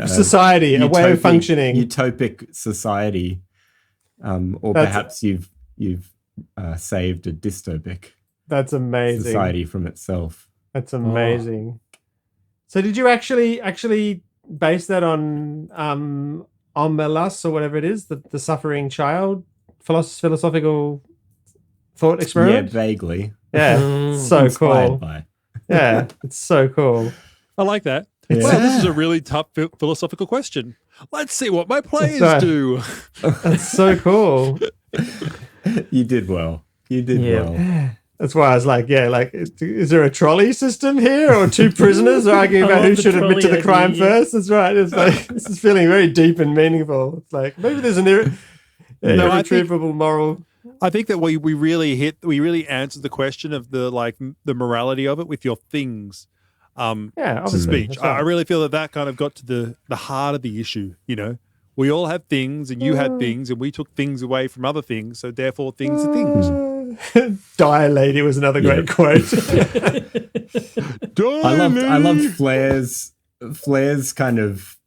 society, a way of functioning. utopic society, or perhaps you've saved a dystopic That's amazing. society from itself. That's amazing. So did you actually base that on Omelas or whatever it is, the suffering child philosophical thought Yeah, experiment? vaguely. Yeah, so Inspired cool. by. Yeah, it's so cool. I like that. Yeah. Well, this is a really tough philosophical question. Let's see what my players right. do. That's so cool. You did well. You did well. That's why I was like, is there a trolley system here or two prisoners arguing I about love who the should admit to the trolley crime idea. first? That's right. It's like, this is feeling very deep and meaningful. It's like, maybe there's an No, I think- irretrievable moral. I think that we really answered the question of the morality of it with your things. Yeah, obviously. Speech. That's right. I really feel that kind of got to the heart of the issue. You know, we all have things, and you had things, and we took things away from other things, so therefore things are things. Die Lady was another great quote. I loved Flair's kind kind of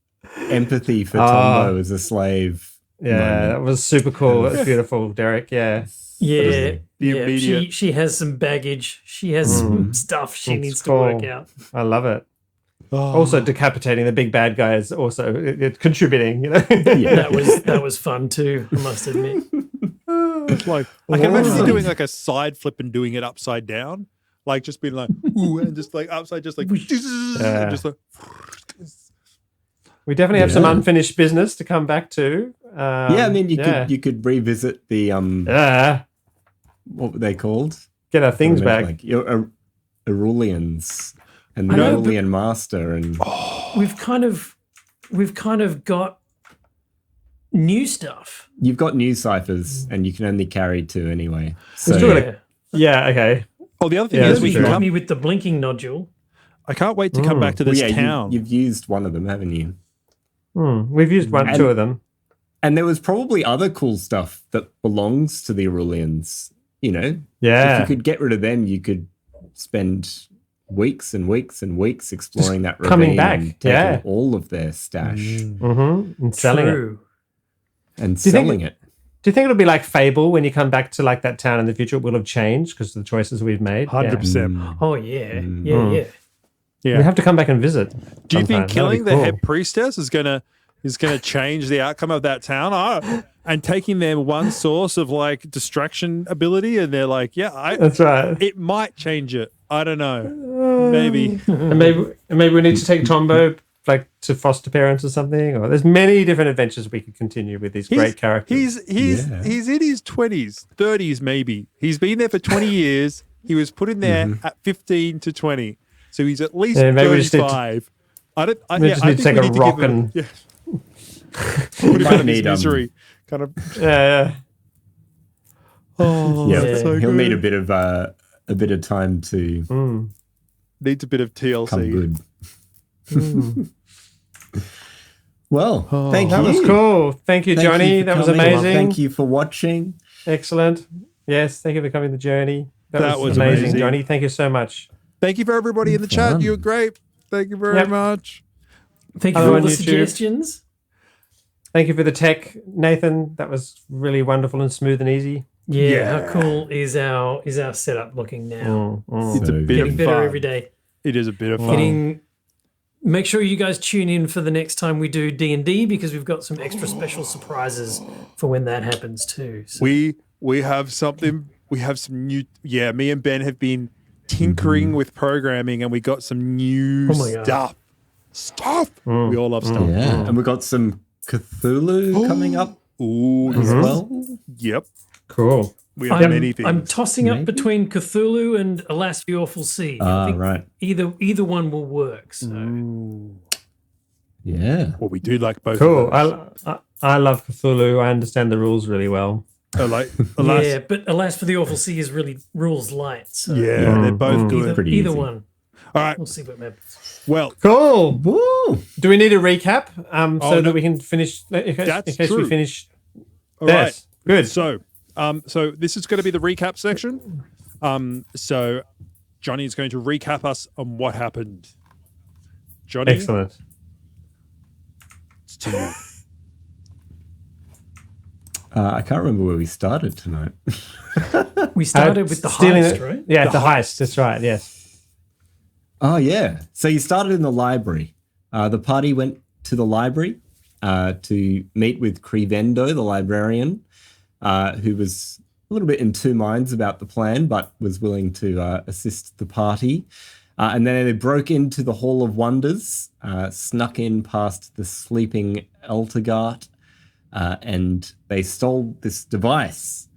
empathy for Tombo as a slave. Yeah, moment. that was super cool. That's beautiful, Derek. Yeah. Yeah. The Yeah. immediate- She has some baggage. She has some stuff she It's needs cool. to work out. I love it. Oh. Also, decapitating the big bad guy is also contributing, you know? That was fun too, I must admit. Like I can imagine you doing like a side flip and doing it upside down, like just being like ooh, and just like upside, just like and just like. We definitely have some Yeah. unfinished business to come back to. Yeah, I mean, you could revisit the what were they called? Get our things back. Like your Arulians and the I know, Arulian Master, and We've kind of got new stuff. you've got new ciphers, and you can only carry 2 anyway. So still gotta- Yeah, okay. Oh, the other thing Yeah, is that's we true. can Got me come, with the blinking nodule. I can't wait to come back to this yeah, town. you've used one of them, haven't you? We've used two of them. And there was probably other cool stuff that belongs to the Arulians. You know, if Yeah. you could get rid of them, you could spend weeks and weeks and weeks exploring that ravine coming back, and taking yeah. all of their stash And selling it. True. and you think- selling it. Do you think it'll be like Fable when you come back to like that town in the future? It will have changed because of the choices we've made. 100%. Oh yeah. Yeah. Yeah. We have to come back and visit. Do you sometime. think killing That'd be the head cool. priestess is gonna change the outcome of that town? And taking their one source of like distraction ability, and they're like, That's right. it might change it. I don't know. Maybe. And maybe we need to take Tombo like to foster parents or something. Or there's many different adventures we could continue with these great characters. He's in his 20s, 30s maybe. He's been there for 20 years. He was put in there at 15 to 20. So he's at least Yeah, maybe we just need to- 35. I just need to take a rock and- put him out of his need, misery. Kind of. Yeah. Oh, Yeah, that's so he'll good. need a bit of time to Needs a bit of TLC. come good. Well, thank That you. was cool. Thank you, Thank Johnny. you for That was coming. amazing. Thank you for watching. Excellent. Yes, thank you for coming to the journey. That was amazing. amazing, Johnny. Thank you so much. Thank you for everybody in the chat. Fun. You were great. Thank you very Yep. much. Thank you Hello for all on the YouTube. suggestions. Thank you for the tech, Nathan. That was really wonderful and smooth and easy. Yeah, how cool is our setup looking now? It's a bit Getting of better fun. every day. It is a bit of fun. Make sure you guys tune in for the next time we do D&D because we've got some extra special surprises for when that happens too. So, We have something. We have some new. Yeah, me and Ben have been tinkering with programming, and we got some new Oh my God. stuff. We all love stuff. Yeah, and we got some Cthulhu coming up Ooh, as yes. well. Yep. Cool. We have many things. I'm tossing up Maybe? between Cthulhu and Alas the Awful Sea. I think Right. either one will work. So Yeah. Well, we do like both Cool. of those. I love Cthulhu. I understand the rules really well. Like, alas, yeah, but Alas for the Awful Sea is really rules light. So yeah, they're both good. Pretty either easy. one. All right. We'll see what happens. Well, Cool. Woo! Do we need a recap so no. that we can finish? In That's case true. we finish. all right. Yes. Good. So, so this is going to be the recap section. So Johnny is going to recap us on what happened. Johnny, Excellent. it's to you. I can't remember where we started tonight. We started with the Stealing heist, it- right? Yeah, the heist. That's right. Yes. Oh, yeah. So you started in the library. The party went to the library to meet with Crevendo, the librarian, who was a little bit in two minds about the plan, but was willing to assist the party. And then they broke into the Hall of Wonders, snuck in past the sleeping Eltergart, and they stole this device,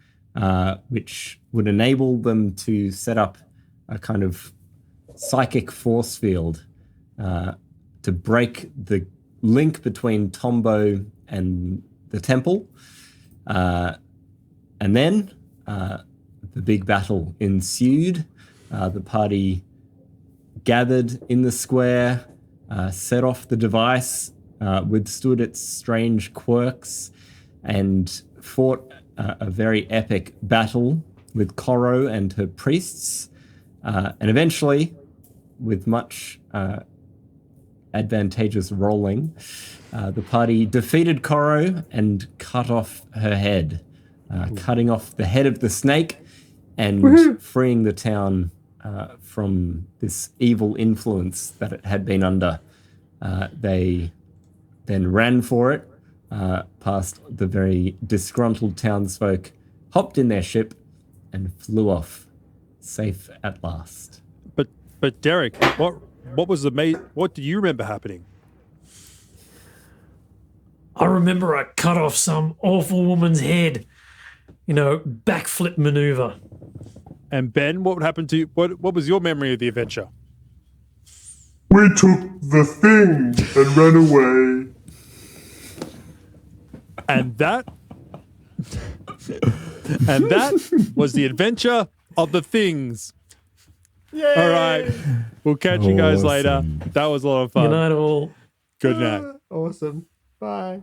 which would enable them to set up a kind of psychic force field to break the link between Tombo and the temple. And then the big battle ensued. The party gathered in the square, set off the device, withstood its strange quirks, and fought a very epic battle with Coro and her priests. And eventually, with much advantageous rolling, the party defeated Coro and cut off her head, cutting off the head of the snake and freeing the town from this evil influence that it had been under. They then ran for it, past the very disgruntled townsfolk, hopped in their ship, and flew off, safe at last. But Derek, what was what do you remember happening? I remember I cut off some awful woman's head. Backflip maneuver. And Ben, what happened to you? What was your memory of the adventure? We took the thing and ran away. And that was the adventure of the things. Yay! All right. We'll catch you guys later. Awesome. That was a lot of fun. Good night, all. Good night. Awesome. Bye.